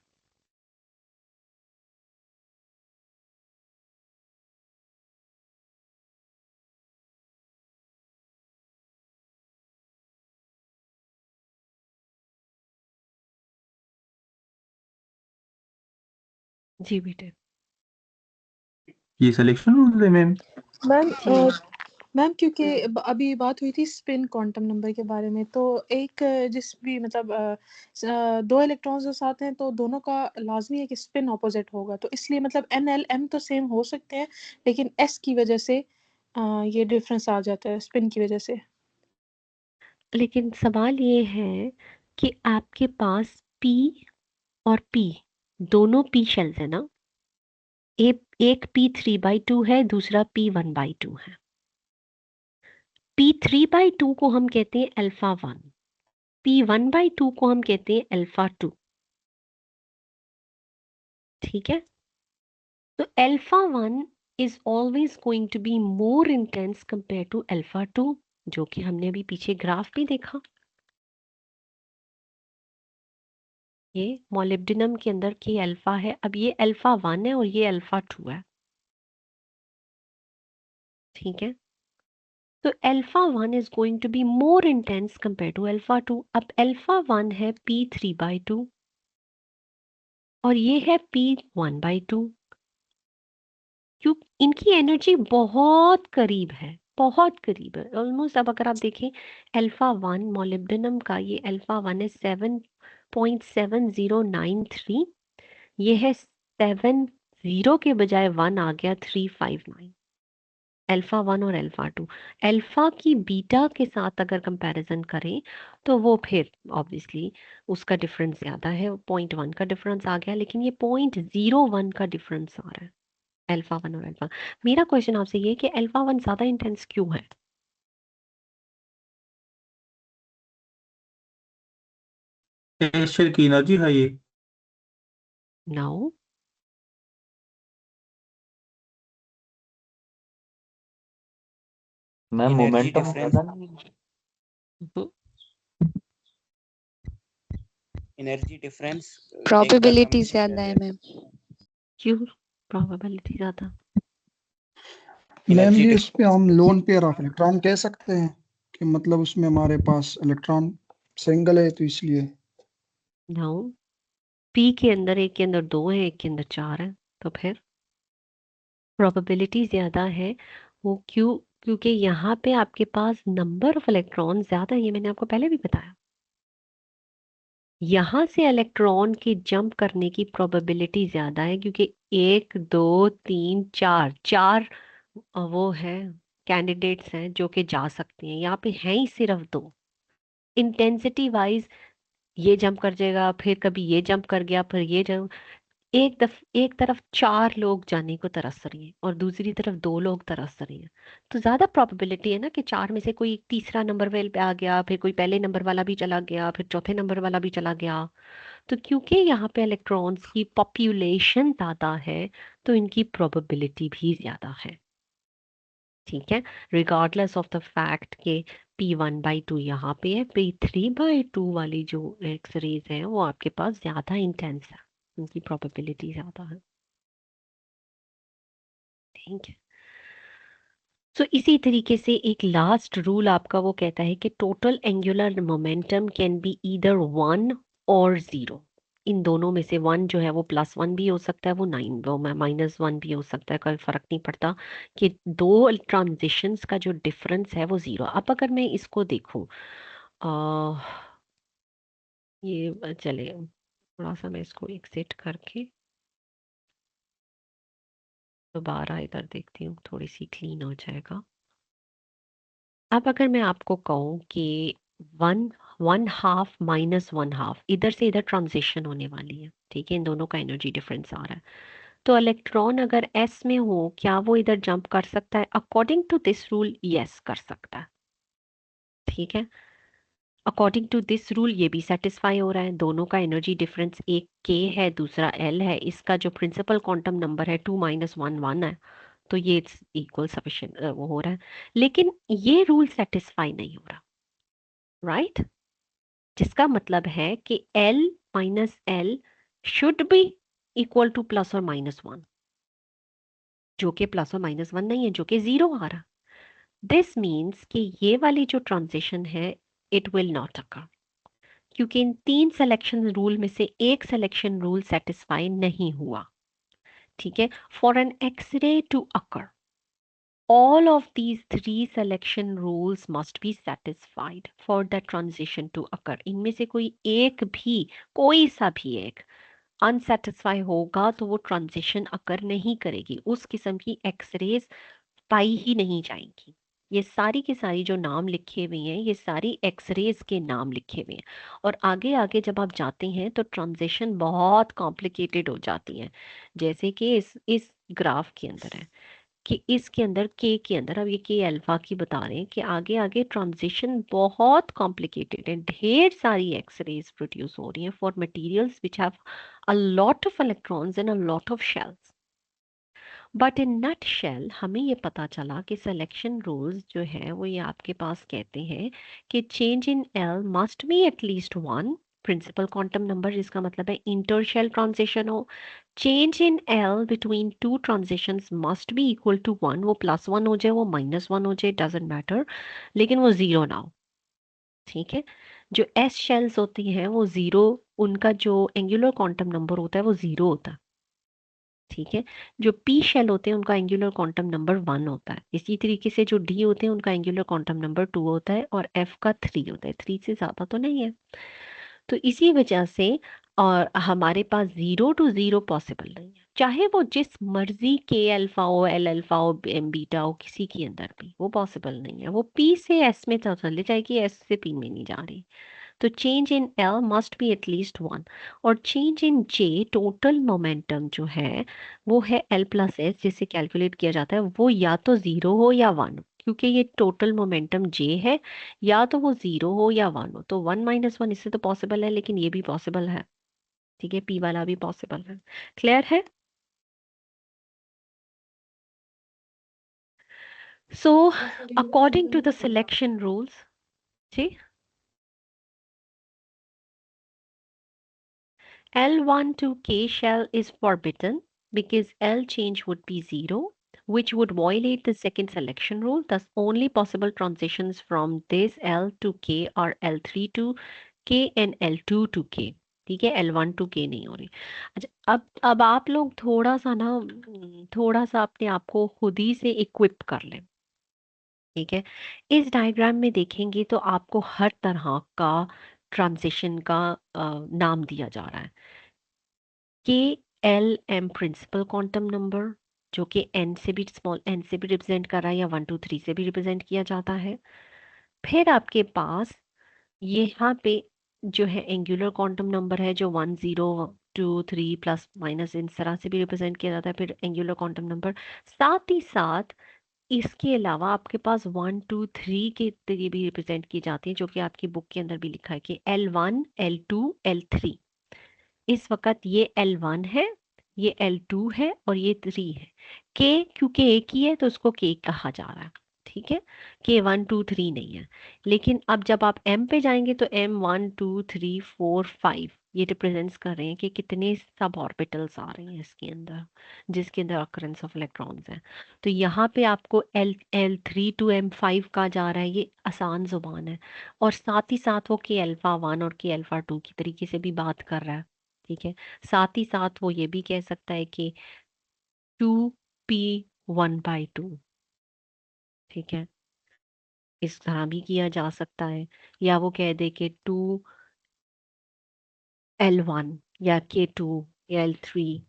जी बेटे। ये सिलेक्शन रूल है मैम। मैम जी मैम क्योंकि अभी बात हुई थी स्पिन क्वांटम नंबर के बारे में, तो एक जिस भी मतलब दो इलेक्ट्रॉन्स जो साथ हैं तो दोनों का लाजमी है कि स्पिन ऑपोजिट होगा, तो इसलिए मतलब NL M तो सेम हो सकते हैं, लेकिन S की वजह से ये डिफरेंस आ जाता है स्पिन की वजह से। लेकिन सवाल ये है कि आपके पास P और P दोनों P शेल्स है ना, एक P3/2 है, दूसरा P1/2 है। P3/2 को हम कहते हैं α1, P1/2 को हम कहते हैं α2। ठीक है, तो α1 is always going to be more intense compare to α2, जो कि हमने अभी पीछे ग्राफ भी देखा। ये मोलिब्डेनम के अंदर की अल्फा है, अब ये α1 है और ये α2 है। ठीक है, तो α1 is going to be more intense compare to α2। अब α1 है P3/2 और ये है P1/2। क्यों? इनकी एनर्जी बहुत करीब है, बहुत करीब है ऑलमोस्ट। अब अगर आप देखें α1 मोलिब्डेनम का, ये α1 है 7.7093, ये है 70 के बजाय 1 आ गया 359। α1 और α2, अल्फा की बीटा के साथ अगर कंपैरिजन करें तो वो फिर ऑब्वियसली उसका डिफरेंस ज्यादा है, 0.1 का डिफरेंस आ गया, लेकिन ये 0.01 का डिफरेंस आ रहा है α1 और अल्फा। मेरा क्वेश्चन आपसे ये है कि α1 ज्यादा इंटेंस क्यों है? शेल की एनर्जी है ये। No, ma'am energy momentum difference ज्यादा नहीं है? एनर्जी डिफरेंस चेक करना प्रोबेबिलिटी मुझे ज्यादा है मैम। क्यों प्रोबेबिलिटी ज्यादा? मैम एनर्जी ये इस पे हम लोन पेयर ऑफ इलेक्ट्रॉन कह सकते हैं कि मतलब उसमें हमारे पास इलेक्ट्रॉन सिंगल है तो इसलिए। नो, पी के अंदर एक के अंदर 2 है, एक के अंदर 4 है, तो फिर प्रोबेबिलिटी ज्यादा है। वो क्यों? क्योंकि यहाँ पे आपके पास नंबर ऑफ इलेक्ट्रॉन ज्यादा है, ये मैंने आपको पहले भी बताया। यहाँ से इलेक्ट्रॉन की जंप करने की प्रोबेबिलिटी ज्यादा है क्योंकि 1 2 3 4 4 वो है कैंडिडेट्स हैं जो कि जा सकते हैं, यहाँ पे हैं ही सिर्फ 2। इंटेंसिटी वाइज ये जंप कर जाएगा, फिर कभी ये जंप कर गया, फिर ये जंप, एक तरफ 4 लोग जाने को तरस रही हैं और दूसरी तरफ 2 लोग तरस रही हैं, तो ज्यादा प्रोबेबिलिटी है ना कि 4 में से कोई तीसरा नंबर वेल पे आ गया, फिर कोई पहले नंबर वाला भी चला गया, फिर चौथे नंबर वाला भी चला गया। तो क्योंकि यहाँ पे इलेक्ट्रॉन्स की पॉपुलेशन ज्यादा है, तो इनकी प्रोबेबिलिटी भी ज्यादा है। ठीक है, रिगार्डलेस ऑफ द फैक्ट के P1/2 यहाँ पे है, P3/2 वाली जो एक्स रेज है वो आपके पास ज्यादा इंटेंस है, उनकी प्रोबेबिलिटी ज्यादा है। ठीक है, तो इसी तरीके से एक लास्ट रूल आपका वो कहता है कि total angular momentum can be either 1 और 0। इन दोनों में से 1 जो है वो +1 भी हो सकता है, वो 9 वो -1 भी हो सकता है, कोई फर्क नहीं पड़ता कि दो ट्रांजिशंस का जो डिफरेंस है वो 0। अब अगर मैं इसको देखूं, आ, ये चले थोड़ा सा मैं इसको एक्सिट करके दोबारा इधर देखती हूँ, थोड़ी सी क्लीन हो जाएगा। अब अगर मैं आपको कहूँ कि 1/2 -1/2 इधर से इधर ट्रांजिशन होने वाली है, ठीक है, इन दोनों का एनर्जी डिफरेंस आ रहा है, तो इलेक्ट्रॉन अगर एस में हो, क्या वो इधर जंप कर सकता है? According to this rule yes कर सकता है। ठीक है, अकॉर्डिंग टू दिस रूल ये भी सेटिस्फाई हो रहा है, दोनों का एनर्जी डिफरेंस, एक के है दूसरा एल है, इसका जो प्रिंसिपल क्वांटम नंबर है 2 - 1 1 है, तो ये इक्वल सफिशिएंट वो हो रहा है। लेकिन ये रूल सेटिस्फाई नहीं हो रहा, राइट? जिसका मतलब है कि L - L should be equal to +or -1, जो कि +or -1 नहीं है, जो कि 0 आ रहा। दिस मीन्स कि ये वाली जो ट्रांजिशन है इट विल नॉट अकर, क्योंकि इन 3 सिलेक्शन रूल में से एक सिलेक्शन रूल सेटिस्फाई नहीं हुआ। ठीक है, for an x-ray to occur all of these 3 selection rules must be satisfied for the transition to occur। इनमें से कोई एक भी, कोई सा भी एक अनसेटिस्फाई होगा तो वो ट्रांजिशन अकर नहीं करेगी, उस किस्म की एक्सरेज पाई ही नहीं जाएंगी। ये सारी की सारी जो नाम लिखे हुए हैं, ये सारी एक्सरेज के नाम लिखे हुए हैं, और आगे आगे जब आप जाते हैं तो ट्रांजिशन बहुत कॉम्प्लिकेटेड हो जाती है। जैसे कि इस ग्राफ के अंदर है कि इसके अंदर के अंदर, अब ये के अल्फा की बता रहे हैं कि आगे आगे ट्रांजिशन बहुत कॉम्प्लिकेटेड है, ढेर सारी एक्सरेज प्रोड्यूस हो रही हैं for materials which have a lot of electrons and a lot of shells. But in nutshell हमें ये पता चला कि सिलेक्शन रूल्स जो है वो ये आपके पास कहते हैं कि change in L must be at least 1 principal quantum number, जिसका मतलब है इंटर शेल ट्रांजिशन हो। Change in L between two transitions must be equal to 1, वो +1 हो जाए, वो -1 हो जाए, डजेंट मैटर, लेकिन वो 0 ना हो। ठीक है, जो एस शेल्स होती हैं वो 0, उनका जो एंगुलर क्वांटम नंबर होता है वो 0 होता है। ठीक है, जो पी शेल होते हैं उनका एंगुलर क्वांटम नंबर 1 होता है। इसी तरीके से जो डी होते हैं उनका एंगुलर क्वांटम नंबर 2 होता है, और एफ का 3 होता है, 3 से ज्यादा तो नहीं है। तो इसी वजह से और हमारे पास 0 to 0 पॉसिबल नहीं है, चाहे वो जिस मर्जी के अल्फा हो, एल अल्फा हो, एम बीटा हो, किसी के अंदर भी वो पॉसिबल नहीं है। वो पी से एस में तो चले जाएगी, एस से पी में नहीं जा रही। तो change in L must be at least 1, और change in J total momentum जो है वो है L+S, जिसे कैलकुलेट किया जाता है, वो या तो 0 हो या 1 हो, क्योंकि ये टोटल मोमेंटम जे है, या तो वो 0 हो या 1 हो। तो 1 - 1 इससे तो पॉसिबल है, लेकिन ये भी पॉसिबल है। ठीक है, पी वाला भी पॉसिबल है। क्लियर है? So according to the selection rules, जी, L1 to K shell is forbidden because L change would be 0, which would violate the second selection rule. Thus, only possible transitions from this L to K are L3 to K and L2 to K. ठीक है, L1 to K नहीं हो रही। अच्छा, अब आप लोग थोड़ा सा ना, थोड़ा सा अपने आप को खुद ही से इक्विप कर लें। ठीक है, इस डायग्राम में देखेंगे तो आपको हर तरह का ट्रांजिशन का नाम दिया जा रहा है। K L M principal quantum number, जो कि एन से भी, स्मॉल एन से भी रिप्रेजेंट कर रहा है, या 1 2 3 से भी रिप्रेजेंट किया जाता है। फिर आपके पास यहाँ पे जो है एंगुलर क्वांटम नंबर है जो 1 0 2 3 प्लस माइनस इन तरह से भी रिप्रेजेंट किया जाता है, फिर एंगुलर क्वांटम नंबर। साथ ही साथ इसके अलावा आपके पास 1 2 3 के तरीके भी रिप्रेजेंट की जाती है, जो कि आपकी बुक के अंदर भी लिखा है कि L1 L2 L3। इस वक्त ये L1 है, ये L2 है और ये 3 है। K क्योंकि एक ही है तो उसको K कहा जा रहा है, ठीक है। K 1 2 3 नहीं है। लेकिन अब जब आप M पे जाएंगे तो M 1 2 3 4 5 ये रिप्रेजेंट्स कर रहे हैं कि कितने सब ऑर्बिटल्स आ रहे हैं इसके अंदर, जिसके अंदर अकरेंस ऑफ इलेक्ट्रॉन्स है। तो यहाँ पे आपको L3 टू M5 कहा जा रहा है, ये आसान जुबान है। और साथ ही साथ वो K अल्फा 1 और K अल्फा 2 की तरीके से भी बात कर रहा है, ठीक है। साथ ही साथ वो ये भी कह सकता है कि 2p1/2, ठीक है, इस तरह भी किया जा सकता है। या वो कह दे कि 2l1 या K2 या L3,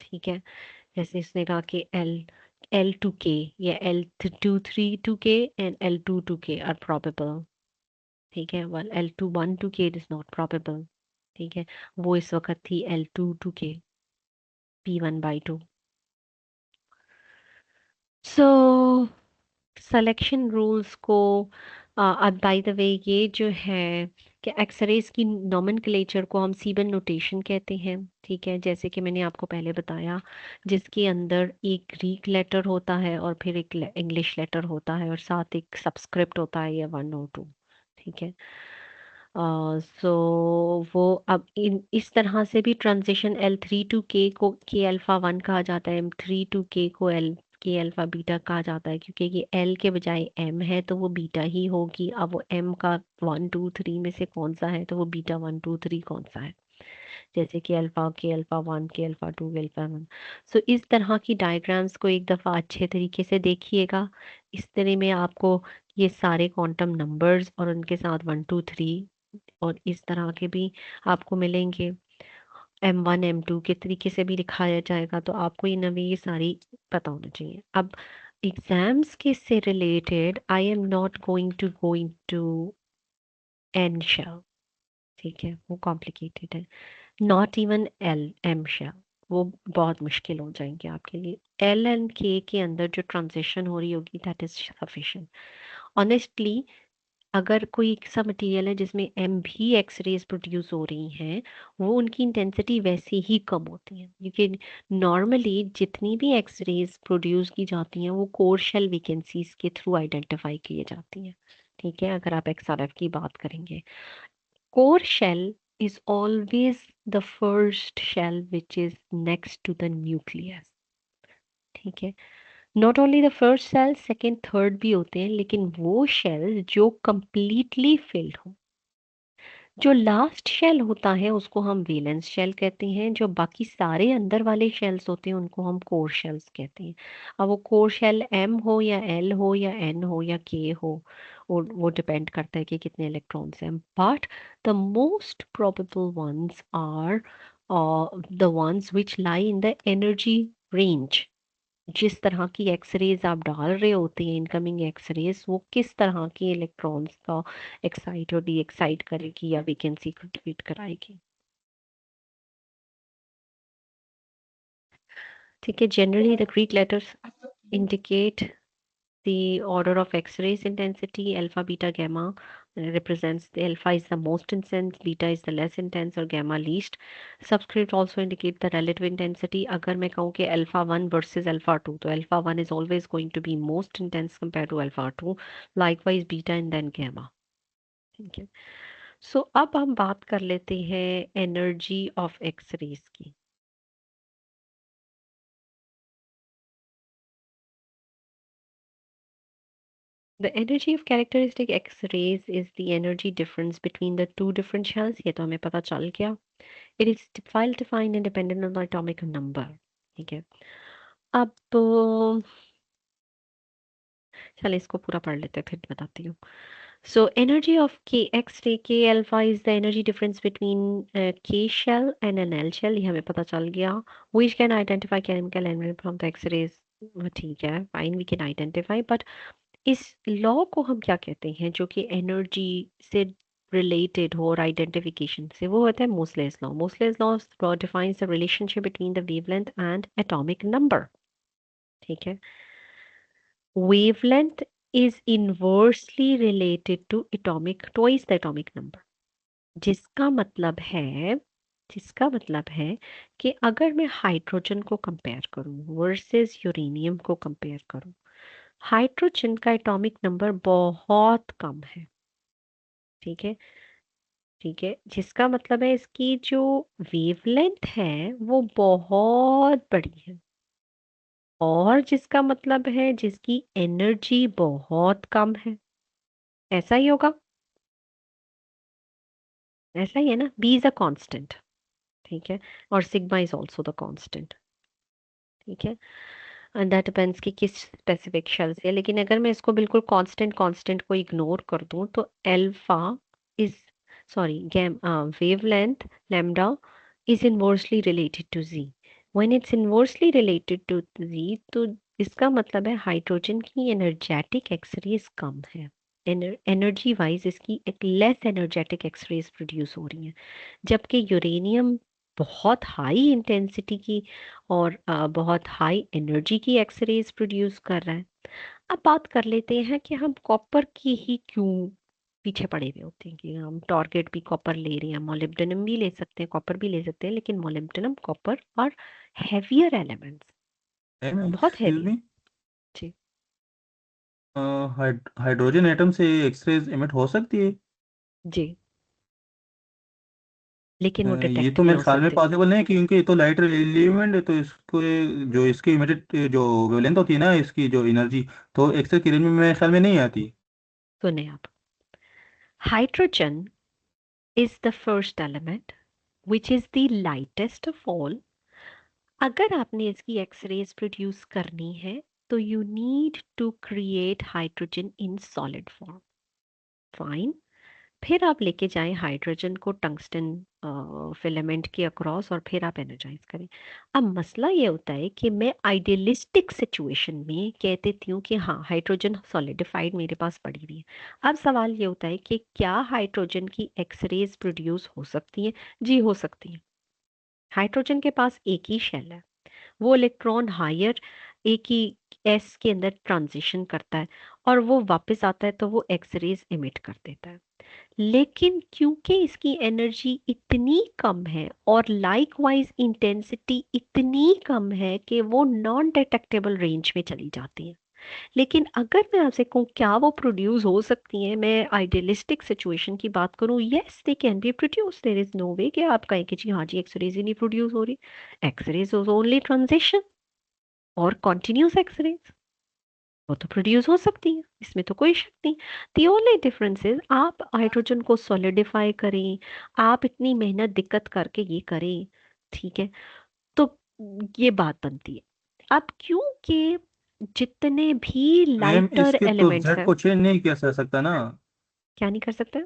ठीक है। जैसे इसने कहा कि L2K या L23 2K and L22K are probable, ठीक है। well L21 2K is not probable, ठीक है। वो इस वक्त थी L22K p1/2। So selection rules को अब बाय द वे ये जो है कि एक्सरेज की नोमेनक्लेचर को हम सीबन नोटेशन कहते हैं, ठीक है। जैसे कि मैंने आपको पहले बताया, जिसके अंदर एक ग्रीक लेटर होता है और फिर एक इंग्लिश लेटर होता है और साथ एक सबस्क्रिप्ट होता है या 1 और 2, ठीक है। सो वो अब इस तरह से भी ट्रांजिशन L3 to K को K अल्फा 1 कहा जाता है, M3 to K को K अल्फा बीटा कहा जाता है, क्योंकि ये L के बजाय M है तो वो बीटा ही होगी। अब वो M का 1 2 3 में से कौन सा है तो वो बीटा 1 2 3 कौन सा है, जैसे कि alpha K alpha 1 K alpha 2 K alpha 1। सो इस तरह की डायग्राम्स को एक दफ़ा अच्छे तरीके से देखिएगा। इस तरह में आपको ये सारे क्वांटम नंबर्स और उनके साथ 1 2 3 और इस तरह के भी आपको मिलेंगे। M1 M2 के तरीके से भी दिखाया जाएगा, तो आपको ये नवी ये सारी पता होना चाहिए। अब एग्जाम्स के से related I am not going to N shell, ठीक है, वो कॉम्प्लिकेटेड है। नॉट इवन M शेल, वो बहुत मुश्किल हो जाएंगे आपके लिए। L एंड K के अंदर जो ट्रांजिशन हो रही होगी दैट इज सफिशिएंट। ऑनेस्टली अगर कोई सा मटेरियल है जिसमें एम भी एक्सरेज प्रोड्यूस हो रही हैं, वो उनकी इंटेंसिटी वैसे ही कम होती है, क्योंकि नॉर्मली जितनी भी एक्सरेज प्रोड्यूस की जाती हैं वो कोर शेल वैकेंसीज के थ्रू आइडेंटिफाई की जाती हैं, ठीक है। अगर आप XRF की बात करेंगे, core shell is always the first shell which is next to the nucleus, ठीक है। Not only the first shell, second third भी होते हैं, लेकिन वो शेल जो कंप्लीटली फिल्ड हो। जो लास्ट शेल होता है उसको हम वैलेंस शेल कहते हैं, जो बाकी सारे अंदर वाले शेल्स होते हैं उनको हम कोर शेल्स कहते हैं। अब वो कोर शेल M हो या L हो या N हो या K हो, वो डिपेंड करता है कि कितने इलेक्ट्रॉन्स हैं। But the most probable ones are the ones which lie in the energy range. जिस तरह की एक्सरेज आप डाल रहे होते हैं, इनकमिंग एक्सरेज, वो किस तरह की इलेक्ट्रॉन्स का एक्साइट और डी एक्साइट करेगी या वैकेंसी क्रिएट कराएगी, ठीक है। Generally the Greek letters indicate the order of X-rays intensity. Alpha, beta, gamma represents the alpha is the most intense, beta is the less intense और gamma least. Subscript also indicate the relative intensity. अगर मैं कहूँ कि alpha 1 versus alpha 2, तो alpha 1 is always going to be most intense compared to alpha 2. Likewise beta and then gamma. ठीक है। सो अब हम बात कर लेते हैं एनर्जी ऑफ एक्सरेज की। The energy of characteristic X-rays is the energy difference between the two different shells. ये तो हमें पता चल गया। It is well defined and dependent on the atomic number. ठीक है। अब चल इसको पूरा पढ़ लेते हैं फिर बताती हूँ। So energy of X-ray K alpha is the energy difference between K shell and an L shell. ये हमें पता चल गया। Which can identify chemical element from the X-rays. ठीक है, fine, we can identify, but इस लॉ को हम क्या कहते हैं जो कि एनर्जी से रिलेटेड हो और आइडेंटिफिकेशन से, वो होता है Moseley's law. Moseley's law defines the relationship between the wavelength and atomic number. ठीक है, wavelength is inversely related to twice the atomic number। जिसका मतलब है कि अगर मैं हाइड्रोजन को कंपेयर करूं वर्सेस यूरेनियम को कंपेयर करूं, हाइड्रोजन का एटॉमिक नंबर बहुत कम है। ठीक है, ठीक है, जिसका मतलब है इसकी जो वेवलेंथ है वो बहुत बड़ी है, और जिसका मतलब है जिसकी एनर्जी बहुत कम है। ऐसा ही होगा, ऐसा ही है ना। B is a constant. ठीक है, और sigma is also the constant. ठीक है, एंड दैट डिपेंड्स कि किस स्पेसिफिक शेल से है। लेकिन अगर मैं इसको बिल्कुल कांस्टेंट कांस्टेंट को इग्नोर कर दूं तो alpha is sorry gamma wavelength lambda is inversely related to Z. When it's inversely related to Z तो इसका मतलब है हाइड्रोजन की एनर्जेटिक एक्सरेज कम है, एनर्जी वाइज इसकी एक लेस एनर्जेटिक एक्सरेज प्रोड्यूस हो रही हैं, जबकि यूरेनियम बहुत हाई इंटेंसिटी की और बहुत हाई एनर्जी की एक्सरेज प्रोड्यूस कर रहा है। अब बात कर लेते हैं कि हम कॉपर की ही क्यों पीछे पड़े हुए होते हैं, कि हम टारगेट भी कॉपर ले रहे हैं, मोलिब्डेनम भी ले सकते हैं, कॉपर भी ले सकते हैं, लेकिन मोलिब्डेनम कॉपर और हैवियर एलिमेंट्स, बहुत एक्सक्यूज हैवी। मी, जी हाइड्रोजन एटम से एक्सरेज एमिट हो सकती है? जी, लेकिन वो ये डिटेक्ट तो नहीं मेरे हो ख्याल में सकते। पॉसिबल नहीं, क्योंकि ये तो लाइट एलिमेंट है, तो इसको जो इसकी इमिटेड जो वेवलेंथ होती है ना, इसकी जो एनर्जी, तो एक्सरे किरण में मेरे ख्याल में नहीं आती। सुने आप, hydrogen is the first element which is the lightest of all। अगर आपने इसकी एक्सरेज प्रोड्यूस करनी है तो you need to create hydrogen in solid form. Fine, फिर आप लेके जाएं हाइड्रोजन को टंगस्टन फिलामेंट के अक्रॉस और फिर आप एनर्जाइज करें। अब मसला ये होता है कि मैं आइडियलिस्टिक सिचुएशन में कह देती हूँ कि हाँ हाइड्रोजन सॉलिडिफाइड मेरे पास पड़ी हुई है। अब सवाल ये होता है कि क्या हाइड्रोजन की एक्सरेज प्रोड्यूस हो सकती है? जी हो सकती है। हाइड्रोजन के पास एक ही शेल है, वो इलेक्ट्रॉन हायर एक ही एस के अंदर ट्रांजिशन करता है और वो वापस आता है तो वो एक्सरेज इमिट कर देता है। लेकिन क्योंकि इसकी एनर्जी इतनी कम है और लाइकवाइज इंटेंसिटी इतनी कम है कि वो नॉन डिटेक्टेबल रेंज में चली जाती है। लेकिन अगर मैं आपसे कहूँ क्या वो प्रोड्यूस हो सकती हैं, मैं आइडियलिस्टिक सिचुएशन की बात करूँ, yes they can be produce. There is no way कि आप कहें कि जी हाँ जी एक्सरेज ही नहीं प्रोड्यूस हो रही। एक्सरेज ओनली ट्रांजिशन और कॉन्टिन्यूस एक्सरेज वो तो प्रोड्यूस हो सकती है, इसमें तो कोई शक नहीं। दी ओनली डिफरेंस इज आप हाइड्रोजन को सॉलिडिफाई करें, आप इतनी मेहनत दिक्कत करके ये करें, ठीक है, तो ये बात बनती है। अब क्योंकि जितने भी मैम लाइटर इसके तो एलिमेंट्स जेड हैं, को चेंज नहीं किया जा सकता ना? क्या नहीं कर सकते?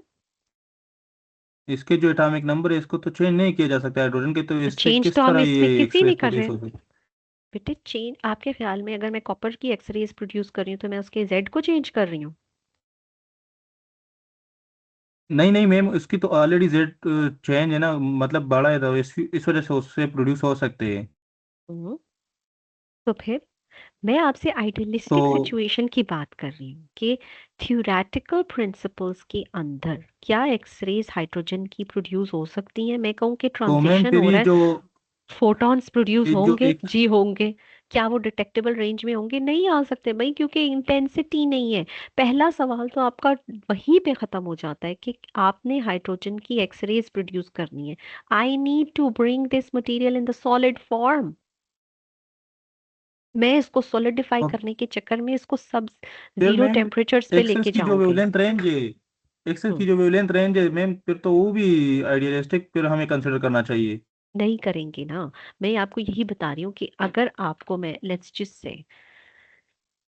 इसके जो एटॉमिक नंबर है इसको तो चेंज नहीं किया जा सकता हाइड्रोजन के, तो तो इससे चेंज तो किस हम तरह इसमें ये किसी नहीं एक्सरेज कर प्रोड्यूस रहे। हो सकती? बेटे चेंज आपके ख्याल में अगर मैं कॉपर की एक्सरेज प्रोड्यूस कर रही हूँ तो मैं उसके जेड को चेंज कर रही हूँ? नहीं नहीं मैम, उसकी तो ऑलरेडी जेड चेंज है ना, मतलब बड़ा है, तो इस वजह से उससे प्रोड्यूस हो सकते हैं। हम्म, तो फिर मैं आपसे तो आइडियलिस्टिक सिचुएशन की बात कर रही हूँ कि थ्योरेटिकल प्रिंसिपल्स के अंदर क्या एक्सरेज हाइड्रोजन की प्रोड्यूस हो सकती हैं? मैं कहूँ कि मैम ट्रांजिशन फिर हो ये रहा है, जो फोटॉन्स प्रोड्यूस ये जो होंगे? एक जी होंगे। क्या वो डिटेक्टेबल रेंज में होंगे? नहीं आ सकते भाई, क्योंकि इंटेंसिटी नहीं है। पहला सवाल तो आपका वहीं पे खत्म हो जाता है कि आपने हाइड्रोजन की एक्सरेज प्रोड्यूस करनी है। I need to bring this material in the solid form. मैं इसको सॉलिडिफाई तो करने के चक्कर में इसको सब फिर जीरो मैम टेम्परेचर्स पे एक्सेस लेके की जो जाऊंगी। वेवलेंथ रेंज है, एक्सेस की हम्म, जो वेवलेंथ रेंज है मैम, फिर तो वो भी आइडियलिस्टिक फिर हमें कंसिडर करना चाहिए। नहीं करेंगे ना। मैं आपको यही बता रही हूँ कि अगर आपको मैं लेट्स जस्ट से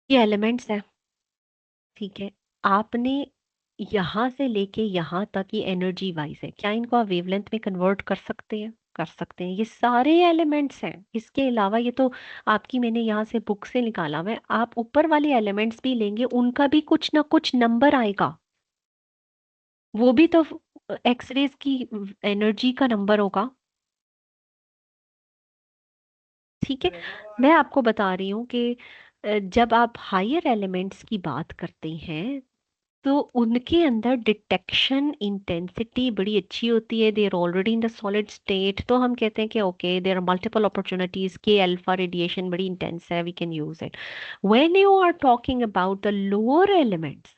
ये एलिमेंट्स है, ठीक है, आपने यहाँ से लेके यहाँ तक ये एनर्जी वाइज है, क्या इनको आप वेवलेंथ में कन्वर्ट कर सकते हैं? कर सकते हैं। ये सारे एलिमेंट्स हैं, इसके अलावा ये तो आपकी मैंने यहाँ से बुक से निकाला हुआ है। आप ऊपर वाले एलिमेंट्स भी लेंगे उनका भी कुछ ना कुछ नंबर आएगा। वो भी तो एक्सरेज की एनर्जी का नंबर होगा। ठीक है, मैं आपको बता रही हूँ कि जब आप हायर एलिमेंट्स की बात करते हैं तो उनके अंदर डिटेक्शन इंटेंसिटी बड़ी अच्छी होती है। They are already in the solid state, तो हम कहते हैं कि okay there are multiple opportunities के अल्फा रेडिएशन बड़ी इंटेंस है, we can use it. When you are talking about the lower elements,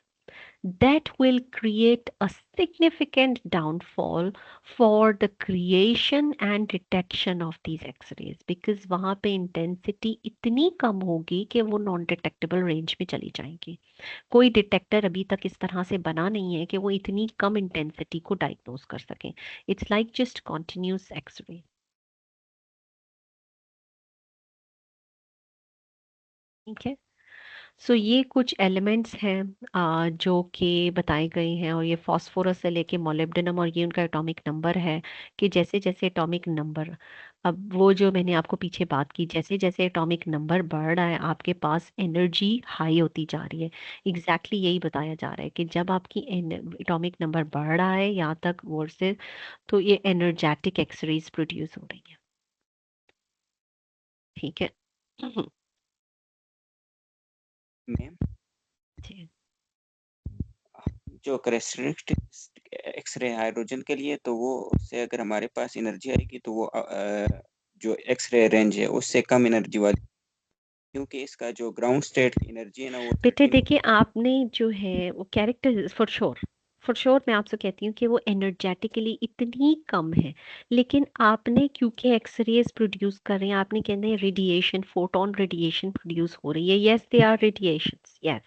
that will create a significant downfall for the creation and detection of these x-rays, because वहां पे इंटेंसिटी इतनी कम होगी कि वो नॉन डिटेक्टेबल रेंज में चली जाएंगी। कोई डिटेक्टर अभी तक इस तरह से बना नहीं है कि वो इतनी कम इंटेंसिटी को डायग्नोज कर सके। It's like just continuous x-ray. ठीक है, सो ये कुछ एलिमेंट्स हैं जो कि बताए गए हैं, और ये फास्फोरस से लेके मोलिब्डेनम, और ये उनका एटॉमिक नंबर है कि जैसे जैसे एटॉमिक नंबर, अब वो जो मैंने आपको पीछे बात की, जैसे जैसे एटॉमिक नंबर बढ़ रहा है आपके पास एनर्जी हाई होती जा रही है। एग्जैक्टली यही बताया जा रहा है कि जब आपकी एटॉमिक नंबर बढ़ रहा है यहाँ तक वर्सेस, तो ये एनर्जेटिक एक्सरेज प्रोड्यूस हो रही है। ठीक है। मैम जी। जो करेक्टरिस्टिक एक्सरे हाइड्रोजन के लिए, तो वो उससे अगर हमारे पास एनर्जी आएगी तो वो जो एक्सरे रेंज है उससे कम एनर्जी वाली, क्योंकि इसका जो ग्राउंड स्टेट एनर्जी है ना वो बेटे 13। देखिए, आपने जो है वो कैरेक्टर फॉर श्योर मैं आपसे कहती हूँ कि वो एनर्जेटिकली इतनी कम है, लेकिन आपने क्योंकि एक्सरेज प्रोड्यूस कर रहे हैं, आपने कहते हैं रेडिएशन, फोटोन रेडिएशन प्रोड्यूस हो रही है। Yes they are radiations, yes.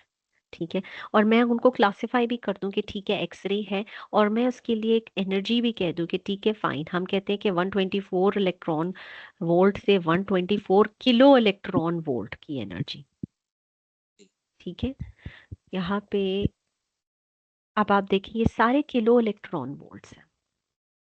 ठीक है, और मैं उनको क्लासिफाई भी कर दूं कि ठीक है एक्सरे है, और मैं उसके लिए एक एनर्जी भी कह दूं कि ठीक है फाइन, हम कहते हैं कि 124 इलेक्ट्रॉन वोल्ट से 124 किलो इलेक्ट्रॉन वोल्ट की एनर्जी। ठीक है, यहाँ पे अब आप देखिए सारे किलो इलेक्ट्रॉन वोल्ट्स हैं,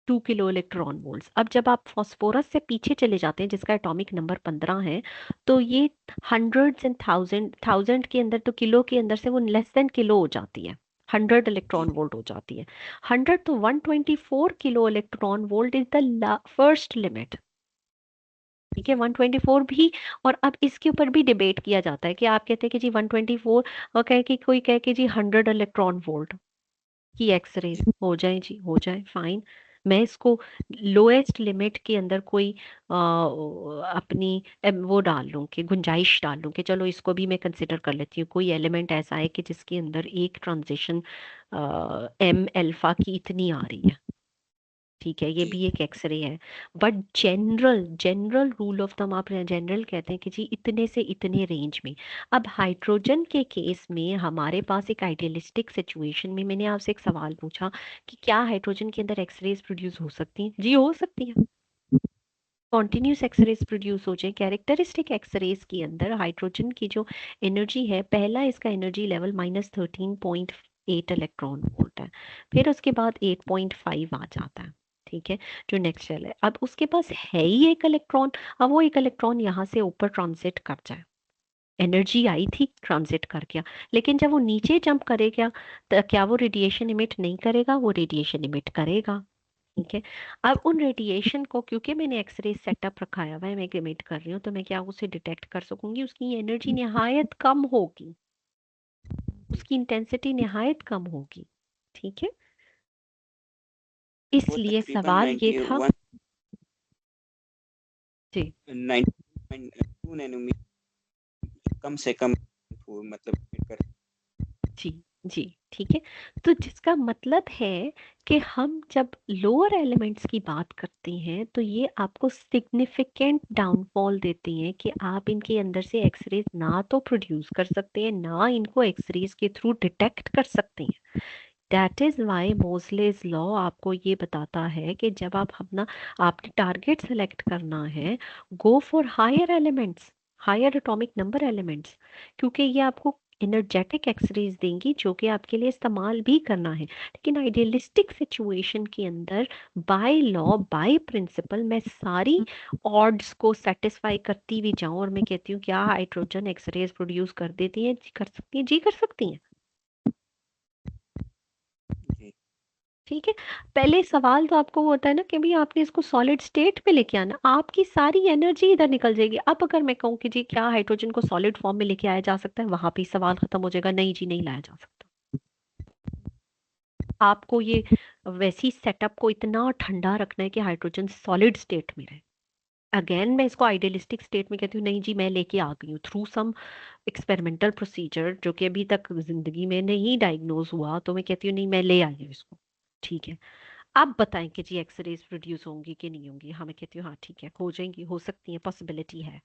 2 किलो इलेक्ट्रॉन वोल्ट्स। अब जब आप फास्फोरस से पीछे चले जाते हैं जिसका एटॉमिक नंबर 15 है, तो ये हंड्रेड्स एंड थाउजेंड, थाउजेंड के अंदर तो किलो के अंदर से वो लेस देन किलो हो जाती है, 100 इलेक्ट्रॉन वोल्ट हो जाती है। 100 तो 124 kilo electron volt is the first limit. ठीक है, 124 भी। और अब इसके ऊपर भी डिबेट किया जाता है कि आप कहते हैं कि जी 124, और कहे कि कोई कहे कि जी 100 इलेक्ट्रॉन वोल्ट की एक्सरेज हो जाए, जी हो जाए फाइन। मैं इसको लोएस्ट लिमिट के अंदर कोई अपनी वो डाल लूं कि गुंजाइश डाल लूं कि चलो इसको भी मैं कंसिडर कर लेती हूँ। कोई एलिमेंट ऐसा है कि जिसके अंदर एक ट्रांजिशन एम अल्फा की इतनी आ रही है। ठीक है, ये जी भी एक एक्सरे है। But general general rule of thumb, आप जनरल कहते हैं कि जी इतने से इतने रेंज में। अब हाइड्रोजन के केस में हमारे पास एक आइडियलिस्टिक सिचुएशन में, मैंने आपसे एक सवाल पूछा कि क्या हाइड्रोजन के अंदर एक्सरेज प्रोड्यूस हो सकती हैं? जी हो सकती हैं, कॉन्टिन्यूस एक्सरेज प्रोड्यूस हो जाए। कैरेक्टरिस्टिक एक्सरेज के अंदर हाइड्रोजन की जो एनर्जी है, पहला इसका एनर्जी लेवल -13.8 इलेक्ट्रॉन वोल्ट है, फिर उसके बाद 8.5 आ जाता है। ठीक है, जो नेक्स्ट सेल है, अब उसके पास है ही एक इलेक्ट्रॉन। अब वो एक इलेक्ट्रॉन यहाँ से ऊपर ट्रांजिट कर जाए, एनर्जी आई थी, ट्रांजिट कर गया, लेकिन जब वो नीचे जंप करेगा तो क्या वो रेडिएशन इमिट नहीं करेगा? वो रेडिएशन इमिट करेगा। ठीक है, अब उन रेडिएशन को क्योंकि मैंने एक्सरे सेटअप रखाया हुआ है, मैं इमिट कर रही हूँ, तो मैं क्या उसे डिटेक्ट कर सकूंगी? उसकी एनर्जी निहायत कम होगी, उसकी इंटेंसिटी निहायत कम होगी। ठीक है, वो इसलिए तकरीबन सवाल ये था। 91 जी 92 नैनोमीटर कम से कम मतलब कर। जी जी। ठीक है, तो जिसका मतलब है कि हम जब लोअर एलिमेंट्स की बात करते हैं तो ये आपको सिग्निफिकेंट डाउनफॉल देते हैं कि आप इनके अंदर से एक्सरेज ना तो प्रोड्यूस कर सकते हैं, ना इनको एक्सरेज के थ्रू डिटेक्ट कर सकते हैं। दैट इज वाई मोसलेस लॉ आपको ये बताता है कि जब आप अपना, आपने टारगेट सेलेक्ट करना है, go for higher elements, higher atomic number elements, क्योंकि ये आपको एनर्जेटिक एक्सरेज देंगी जो कि आपके लिए इस्तेमाल भी करना है। लेकिन आइडियलिस्टिक सिचुएशन के अंदर बाय लॉ बाय प्रिंसिपल मैं सारी ऑड्स को सेटिस्फाई करती भी जाऊं, और मैं कहती हूँ क्या हाइड्रोजन एक्सरेज प्रोड्यूस कर देती है? जी कर सकती है, जी कर सकती है। जी ठीक है, पहले सवाल तो आपको वो होता है ना कि भाई आपने इसको सॉलिड स्टेट में लेके आना, आपकी सारी एनर्जी इधर निकल जाएगी। अब अगर मैं कहूँ कि जी क्या हाइड्रोजन को सॉलिड फॉर्म में लेके आया जा सकता है, वहां पे ही सवाल खत्म हो जाएगा, नहीं जी नहीं लाया जा सकता। आपको ये वैसी सेटअप को इतना ठंडा रखना है कि हाइड्रोजन सॉलिड स्टेट में रहे। अगेन मैं इसको आइडियलिस्टिक स्टेट में कहती हूँ, नहीं जी मैं लेके आ गई हूँ थ्रू सम एक्सपेरिमेंटल प्रोसीजर जो कि अभी तक जिंदगी में नहीं डायग्नोज हुआ, तो मैं कहती हूँ नहीं मैं ले आई हूँ इसको। ठीक है, आप बताएं कि जी एक्सरेज प्रोड्यूस होंगी कि नहीं होंगी। हाँ मैं कहती हूँ हाँ ठीक है, हो जाएंगी, हो सकती है, पॉसिबिलिटी है।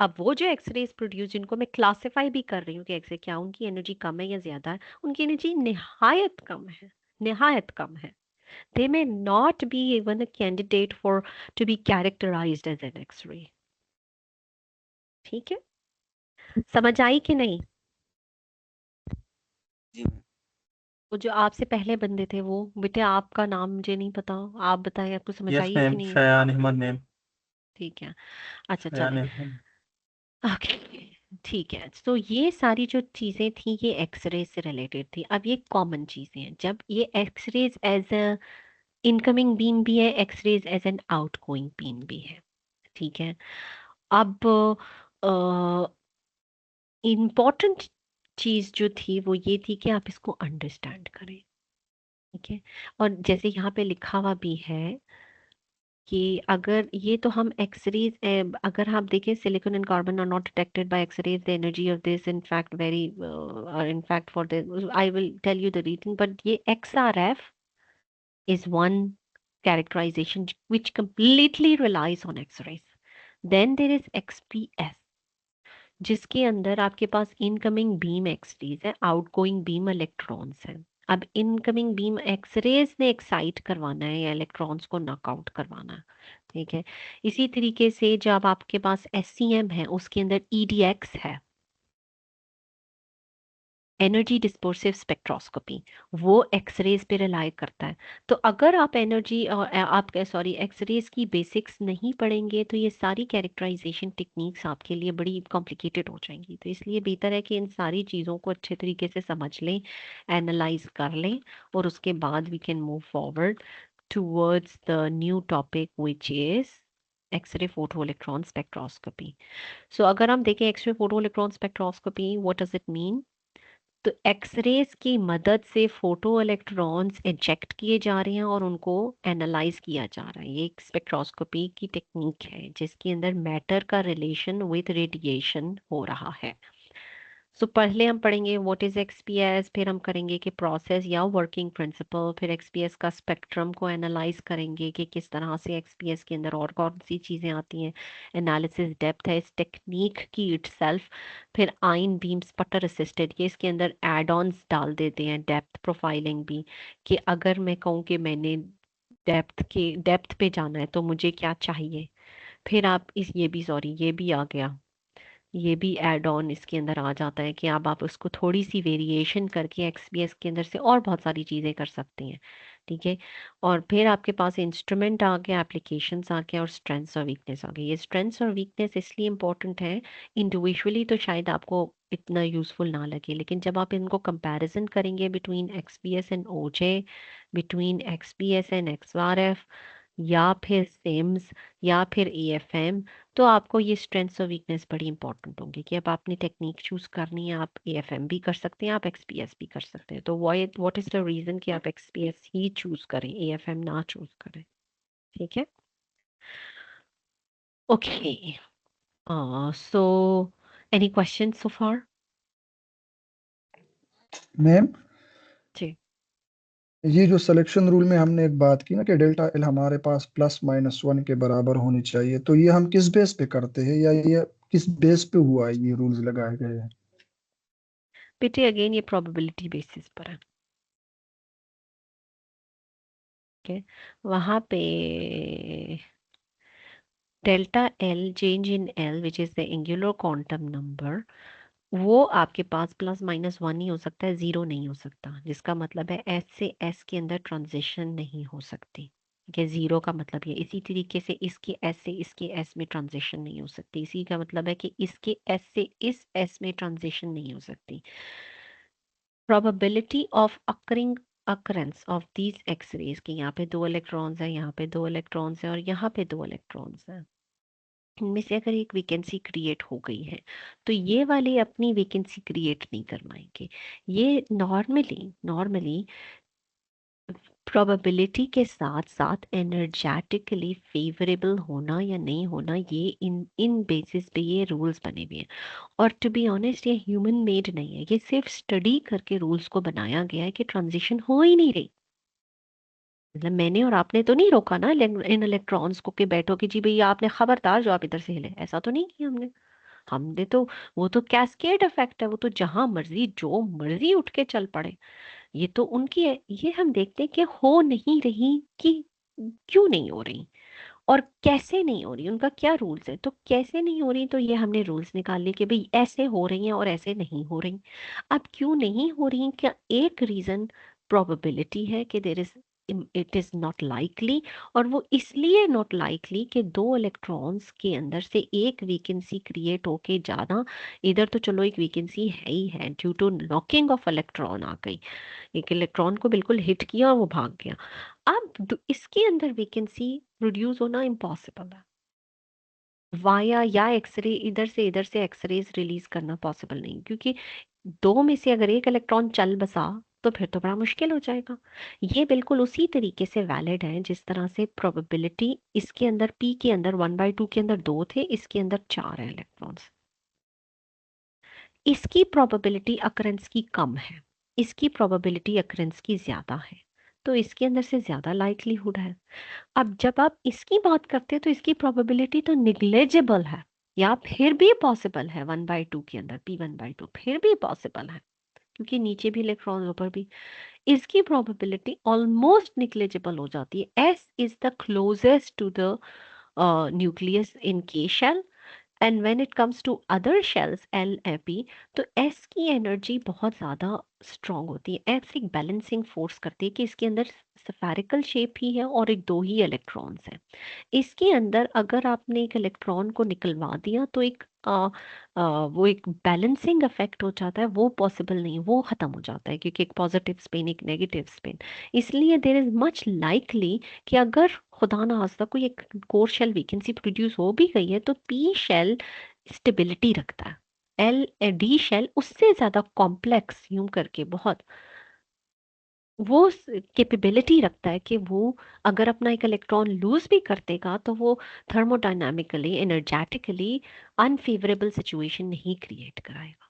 अब वो जो एक्सरेज प्रोड्यूस जिनको मैं क्लासिफाई भी कर रही हूँ कि एक्सरे क्या उनकी एनर्जी कम है या ज्यादा है, उनकी एनर्जी निहायत कम है, निहायत कम है। They may not be even a candidate for to be characterized as an X-ray. ठीक है, समझ आई कि नहीं? जी मैम। वो जो आपसे पहले बंदे थे वो, बेटे आपका नाम मुझे नहीं पता, आप बताएं आपको समझ यस आई है कि मैम, नहीं? शयान अहमद मैम। ठीक है, अच्छा शयान चले, अहमद। ओके ठीक है। तो ये सारी जो चीजें थी ये एक्सरे से रिलेटेड थी। अब ये कॉमन चीजें हैं, जब ये x-rays as a incoming beam भी है, x-rays as an outgoing beam भी है। ठीक है, अब इम्पॉर्टेंट चीज जो थी वो ये थी कि आप इसको अंडरस्टैंड करें। ठीक है, और जैसे यहाँ पे लिखा हुआ भी है कि अगर ये तो हम एक्सरेज, अगर आप देखें silicon and carbon are not detected by x-rays, the energy of this in fact very in fact for the I will tell you the reason, but ये XRF is one characterization which completely relies on X-rays. Then there is XPS जिसके अंदर आपके पास इनकमिंग बीम एक्सरेज है, आउटगोइंग बीम इलेक्ट्रॉन्स है। अब इनकमिंग बीम एक्सरेज ने एक्साइट करवाना है या इलेक्ट्रॉन्स को नॉकआउट करवाना है। ठीक है, इसी तरीके से जब आपके पास SCM है उसके अंदर EDX है, एनर्जी डिस्पर्सिव स्पेक्ट्रोस्कोपी, वो एक्सरेज पे रिलाई करता है। तो अगर आप एनर्जी आप सॉरी एक्सरेज की बेसिक्स नहीं पढ़ेंगे तो ये सारी कैरेक्टराइजेशन टेक्निक्स आपके लिए बड़ी कॉम्प्लिकेटेड हो जाएंगी। तो इसलिए बेहतर है कि इन सारी चीज़ों को अच्छे तरीके से समझ लें, एनालाइज कर लें, और उसके बाद we can move forward towards the new topic which is X-ray photo electron spectroscopy. So अगर हम देखें X-ray photo electron spectroscopy, what does it mean? तो एक्सरेज की मदद से फोटो इलेक्ट्रॉन्स इंजेक्ट किए जा रहे हैं और उनको एनालाइज किया जा रहा है। ये एक स्पेक्ट्रोस्कोपी की टेक्निक है जिसके अंदर मैटर का रिलेशन विद रेडिएशन हो रहा है। सो पहले हम पढ़ेंगे व्हाट इज XPS, फिर हम करेंगे कि प्रोसेस या वर्किंग प्रिंसिपल, फिर XPS का स्पेक्ट्रम को एनालाइज करेंगे कि किस तरह से XPS के अंदर और कौन सी चीज़ें आती हैं, एनालिसिस डेप्थ है इस टेक्निक की इटसेल्फ, फिर आइन बीम स्पटर असिस्टेड, ये इसके अंदर एड ऑन्स डाल देते हैं, डेप्थ प्रोफाइलिंग भी, कि अगर मैं कहूँ कि मैंने डेप्थ पे जाना है तो मुझे क्या चाहिए। फिर आप इस ये भी सॉरी ये भी आ गया, ये भी एड ऑन इसके अंदर आ जाता है कि अब आप उसको थोड़ी सी वेरिएशन करके XPS के अंदर से और बहुत सारी चीज़ें कर सकते हैं। ठीक है, और फिर आपके पास इंस्ट्रूमेंट आ गया, एप्लीकेशंस आ गया, और स्ट्रेंथ्स और वीकनेस आ गई। ये स्ट्रेंथ्स और वीकनेस इसलिए इंपॉर्टेंट है, इंडिविजुअली तो शायद आपको इतना यूजफुल ना लगे, लेकिन जब आप इनको कंपैरिजन करेंगे between XPS and OJ, between XPS and XRF, या फिर सिम्स, या फिर AFM, तो आपको ये स्ट्रेंथ्स और वीकनेस बड़ी इंपॉर्टेंट होंगी कि अब आपने टेक्निक चूज करनी है। आप AFM भी कर सकते हैं, आप XPS भी कर सकते हैं। तो व्हाट इज द रीजन कि आप XPS ही चूज करें, AFM ना चूज करें। ठीक है, okay, so any question so far? Ma'am, जी, ये जो सिलेक्शन रूल में हमने एक बात की ना कि डेल्टा एल हमारे पास +-1 के बराबर होनी चाहिए, तो ये हम किस बेस पे करते हैं, या ये किस बेस पे हुआ है, ये रूल्स लगाए गए हैं? बेटे अगेन ये प्रोबेबिलिटी बेसिस पर है। ओके, वहां पे delta L, change in L which is the angular quantum number, वो आपके पास +-1 ही हो सकता है, 0 नहीं हो सकता, जिसका मतलब है S से S के अंदर ट्रांजिशन नहीं हो सकती। ठीक है, 0 का मतलब ये, इसी तरीके से इसके S से इसके S में ट्रांजिशन नहीं हो सकती, इसी का मतलब है कि इसके S से इस S में ट्रांजिशन नहीं हो सकती। probability of occurrence of these x-rays कि यहाँ पे 2 इलेक्ट्रॉन्स हैं, यहाँ पे 2 इलेक्ट्रॉन्स हैं और यहाँ पे 2 इलेक्ट्रॉन्स हैं, इनमें से अगर एक वैकेंसी क्रिएट हो गई है तो ये वाले अपनी वैकेंसी क्रिएट नहीं कर पाएंगे। ये नॉर्मली प्रोबेबिलिटी के साथ साथ एनर्जेटिकली फेवरेबल होना या नहीं होना, ये इन बेसिस पे ये रूल्स बने हुए हैं। और टू बी ऑनेस्ट ये ह्यूमन मेड नहीं है, ये सिर्फ स्टडी करके रूल्स को बनाया गया है कि ट्रांजिशन हो ही नहीं रही। मतलब मैंने और आपने तो नहीं रोका ना इन इलेक्ट्रॉन्स को कि बैठो कि जी भैया आपने खबरदार जो आप इधर से हिले, ऐसा तो नहीं किया हमने तो वो तो कैस्केड इफेक्ट है, वो तो जहां मर्जी जो मर्जी उठ के चल पड़े, ये तो उनकी है। ये हम देखते हैं कि हो नहीं रही कि क्यों नहीं हो रही और कैसे नहीं हो रही, उनका क्या रूल्स है। तो कैसे नहीं हो रही, तो ये हमने रूल्स निकाल लिए कि भाई ऐसे हो रही हैं और ऐसे नहीं हो रही। अब क्यों नहीं हो रही, क्या एक रीजन प्रोबेबिलिटी है कि there is it is not likely, और वो इसलिए नॉट लाइकली कि 2 इलेक्ट्रॉन्स के अंदर से एक वैकेंसी क्रिएट होके जाना, इधर तो चलो एक वैकेंसी है ही है due to knocking off electron आ गई, एक इलेक्ट्रॉन को बिल्कुल हिट किया और वो भाग गया। अब इसके अंदर वैकेंसी प्रोड्यूस होना इम्पॉसिबल है, वाया या एक्सरे इधर से एक्सरेज रिलीज करना पॉसिबल नहीं, क्योंकि 2 में से अगर एक इलेक्ट्रॉन चल बसा तो फिर तो बड़ा मुश्किल हो जाएगा। ये बिल्कुल उसी तरीके से वैलिड है जिस तरह से प्रोबेबिलिटी इसके अंदर पी के अंदर 1/2 के अंदर 2 थे, इसके अंदर 4 है इलेक्ट्रॉन्स। इसकी प्रोबेबिलिटी अकरेंस की कम है, इसकी प्रोबेबिलिटी अकरेंस की ज्यादा है, तो इसके अंदर से ज्यादा लाइकलीहुड है। अब जब आप इसकी बात करते हैं तो इसकी प्रोबेबिलिटी तो निग्लेजिबल है, या फिर भी पॉसिबल है 1/2 के अंदर p1/2 फिर भी पॉसिबल है, क्योंकि नीचे भी इलेक्ट्रॉन ऊपर भी। इसकी प्रोबेबिलिटी ऑलमोस्ट निग्लेजिबल हो जाती है। s is the closest to the nucleus in K shell, and when it comes to other shells L AP, तो एस की एनर्जी बहुत ज़्यादा स्ट्रांग होती है। एस एक बैलेंसिंग फोर्स करती है कि इसके अंदर स्फेरिकल शेप ही है और एक 2 ही इलेक्ट्रॉन्स हैं। इसके अंदर अगर आपने एक इलेक्ट्रॉन को निकलवा दिया तो एक वो एक बैलेंसिंग इफेक्ट हो जाता है, वो पॉसिबल नहीं, वो खत्म हो जाता है, क्योंकि एक पॉजिटिव स्पिन एक नेगेटिव स्पिन। इसलिए देर इज मच लाइकली कि अगर खुदा ना खास्ता कोई एक कोर शेल वैकेंसी प्रोड्यूस हो भी गई है तो पी शेल स्टेबिलिटी रखता है, एल डी शेल उससे ज्यादा कॉम्प्लेक्स यूं करके बहुत वो कैपेबिलिटी रखता है कि वो अगर अपना एक इलेक्ट्रॉन लूज भी कर देगा तो वो थर्मोडायनामिकली एनर्जेटिकली अनफेवरेबल सिचुएशन नहीं क्रिएट कराएगा।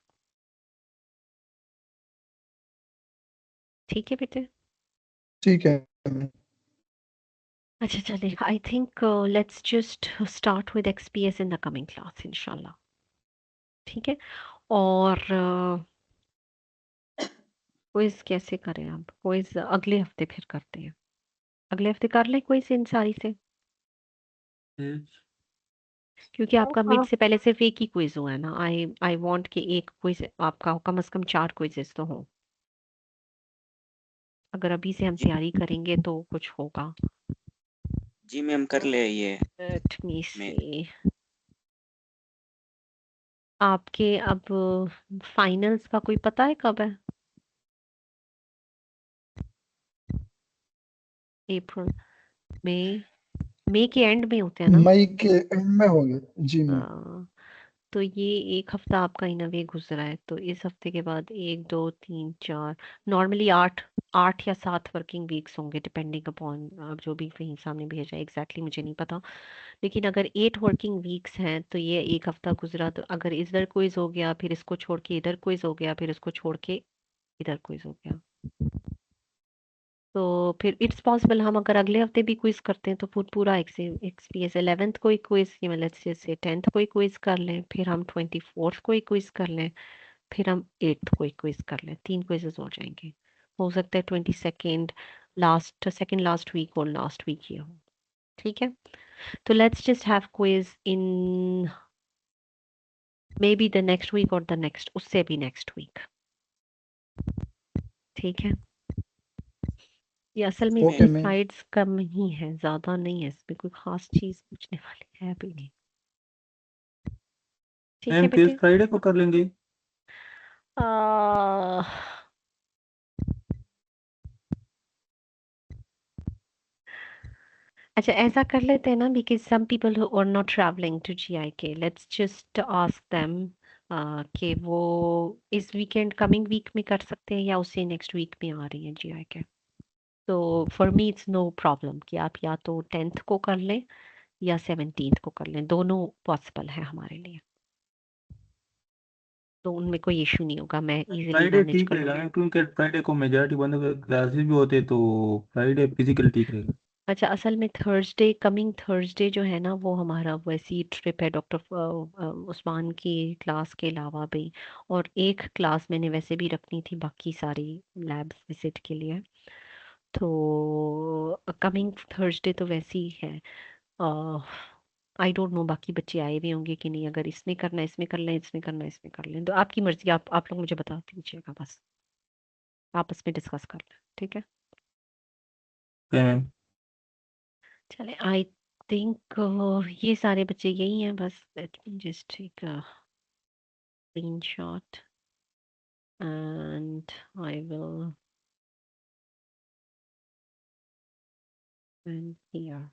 ठीक है बेटे। ठीक है। अच्छा चलिए, I think let's just start with XPS in the coming class इंशाल्लाह। ठीक है। और क्विज कैसे करें, अब क्विज अगले हफ्ते फिर करते हैं, अगले हफ्ते कर लें क्विज इन सारी से, क्योंकि आपका मिड हाँ से पहले सिर्फ एक ही क्विज हुआ है ना। आई वांट कि एक क्विज आपका हो, कम से कम 4 क्विजेस तो हो। अगर अभी से हम जी तैयारी करेंगे तो कुछ होगा। जी मैम कर ले ये लेट मी मैं सी, आपके अब फाइनल्स का कोई पता है कब है? अप्रैल, मई, मई के एंड में होते हैं ना? मई के एंड में होंगे जी मैम। तो ये एक हफ्ता आपका इन वे गुजरा है, तो इस हफ्ते के बाद 1 2 3 4, नॉर्मली 8 या 7 वर्किंग वीक्स होंगे डिपेंडिंग अपॉन जो भी कहीं सामने भेजा है, एग्जैक्टली मुझे नहीं पता। लेकिन अगर 8 वर्किंग वीक्स हैं तो ये एक हफ्ता गुजरा, तो अगर इधर क्विज हो गया फिर इसको छोड़ के इधर क्विज हो गया फिर इसको छोड़ के इधर क्विज हो गया, तो फिर इट्स पॉसिबल हम अगर अगले हफ्ते भी क्विज करते हैं तो पूरा एक्सपीएस 11th को ही क्विज, मतलब जैसे 10th को ही क्विज कर लें, फिर हम 24th को ही क्विज कर लें, फिर हम 8th को ही क्विज कर लें, 3 क्विजेस हो जाएंगे। हो सकता है 22nd सेकेंड लास्ट वीक और लास्ट वीक ये हो। ठीक है, तो let's just have quiz in maybe the next week और द नेक्स्ट उससे भी नेक्स्ट वीक। ठीक है, ये असल में मैं इसकी ओके मैम। स्लाइड्स कम ही है, ज्यादा नहीं है, इसमें कोई खास चीज पूछने वाली है भी नहीं। ठीक है मैम क्विज बेटे। फ्राइडे को कर लेंगे। आ, अच्छा ऐसा कर लेते हैं ना, because some people who are not travelling to GIK, let's just ask them कि वो इस वीकेंड कमिंग वीक में कर सकते हैं या उससे नेक्स्ट वीक में आ रही है जीआईके। तो for me it's no problem कि आप या तो 10th को कर लें या 17th को कर लें, दोनों पॉसिबल है हमारे लिए, तो उनमें कोई इशू नहीं होगा, मैं इजीली फ्राइडे मैनेज ठीक कर रहेगा लूँगी। ना, क्योंकि फ्राइडे को मेजॉरिटी बंदों के क्लासेस भी होते, तो फ्राइडे फिजिकल ठीक रहेगा। अच्छा असल में थर्सडे, कमिंग थर्सडे जो है ना वो हमारा वैसी ट्रिप है डॉक्टर उस्मान की क्लास के अलावा भी, और एक क्लास मैंने वैसे भी रखनी थी बाकी सारी लैब्स विजिट के लिए, तो कमिंग थर्सडे तो वैसे ही है। आई डोंट नो बाकी बच्चे आए भी होंगे कि नहीं, अगर इसमें करना है इसमें कर लें, इसमें करना है इसमें कर लें, तो आपकी मर्जी, आप लोग मुझे बता दीजिएगा, बस आपस में डिस्कस कर लें, ठीक है। क्या मैम? चले आई थिंक ये सारे बच्चे यही हैं, बस let me just take a screenshot and I will end here,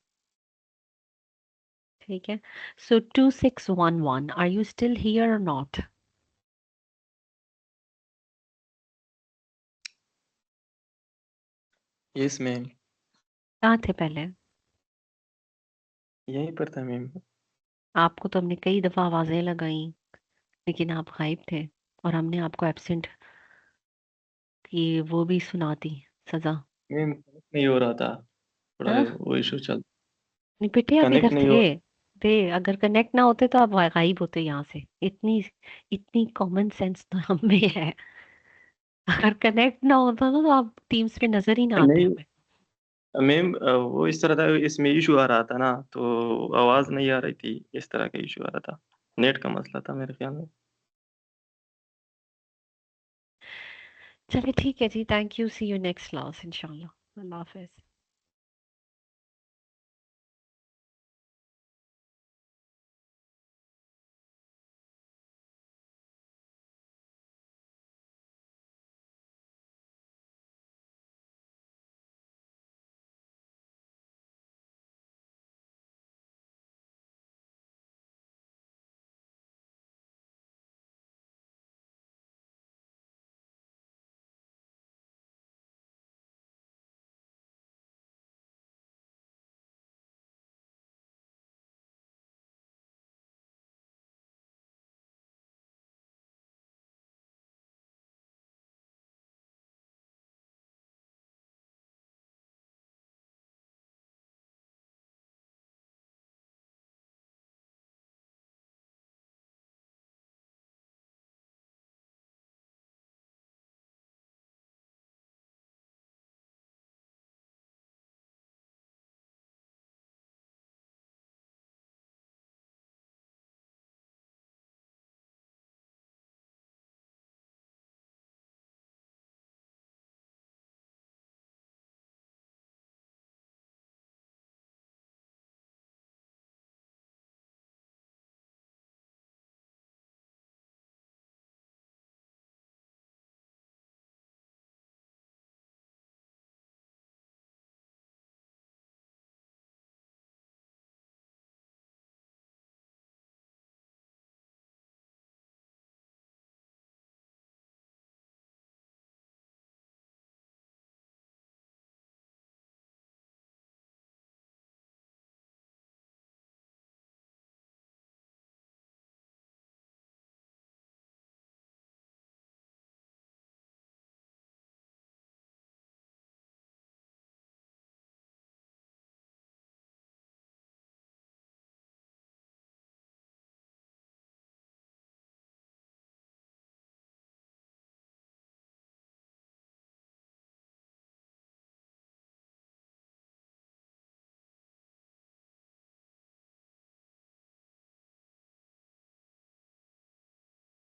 ठीक है। So 2611, are you still here और नॉट? यस मैम, कहाँ थे पहले? यहीं पर था मैम। आपको तो हमने कई दफा आवाजें लगाई लेकिन आप गायब थे, और हमने आपको एब्सेंट की वो भी सुना दी सजा। मैम नहीं हो रहा था, थोड़ा हाँ वो इशू चल, नहीं बेटे, आप कनेक्ट इधर नहीं हो। थे अगर कनेक्ट ना होते तो आप गायब होते यहाँ से, इतनी इतनी कॉमन सेंस तो हम में है। अगर कनेक्ट ना होता ना तो आप टीम्स पे नजर ही ना आते नहीं हमें। मैम, वो इस तरह था, इसमें इशू आ रहा था ना, तो आवाज नहीं आ रही थी, इस तरह का इशू आ रहा था, नेट का मसला था मेरे ख्याल में। चलिए ठीक है जी, thank you, see you next class इंशाल्लाह, अल्लाह हाफिज।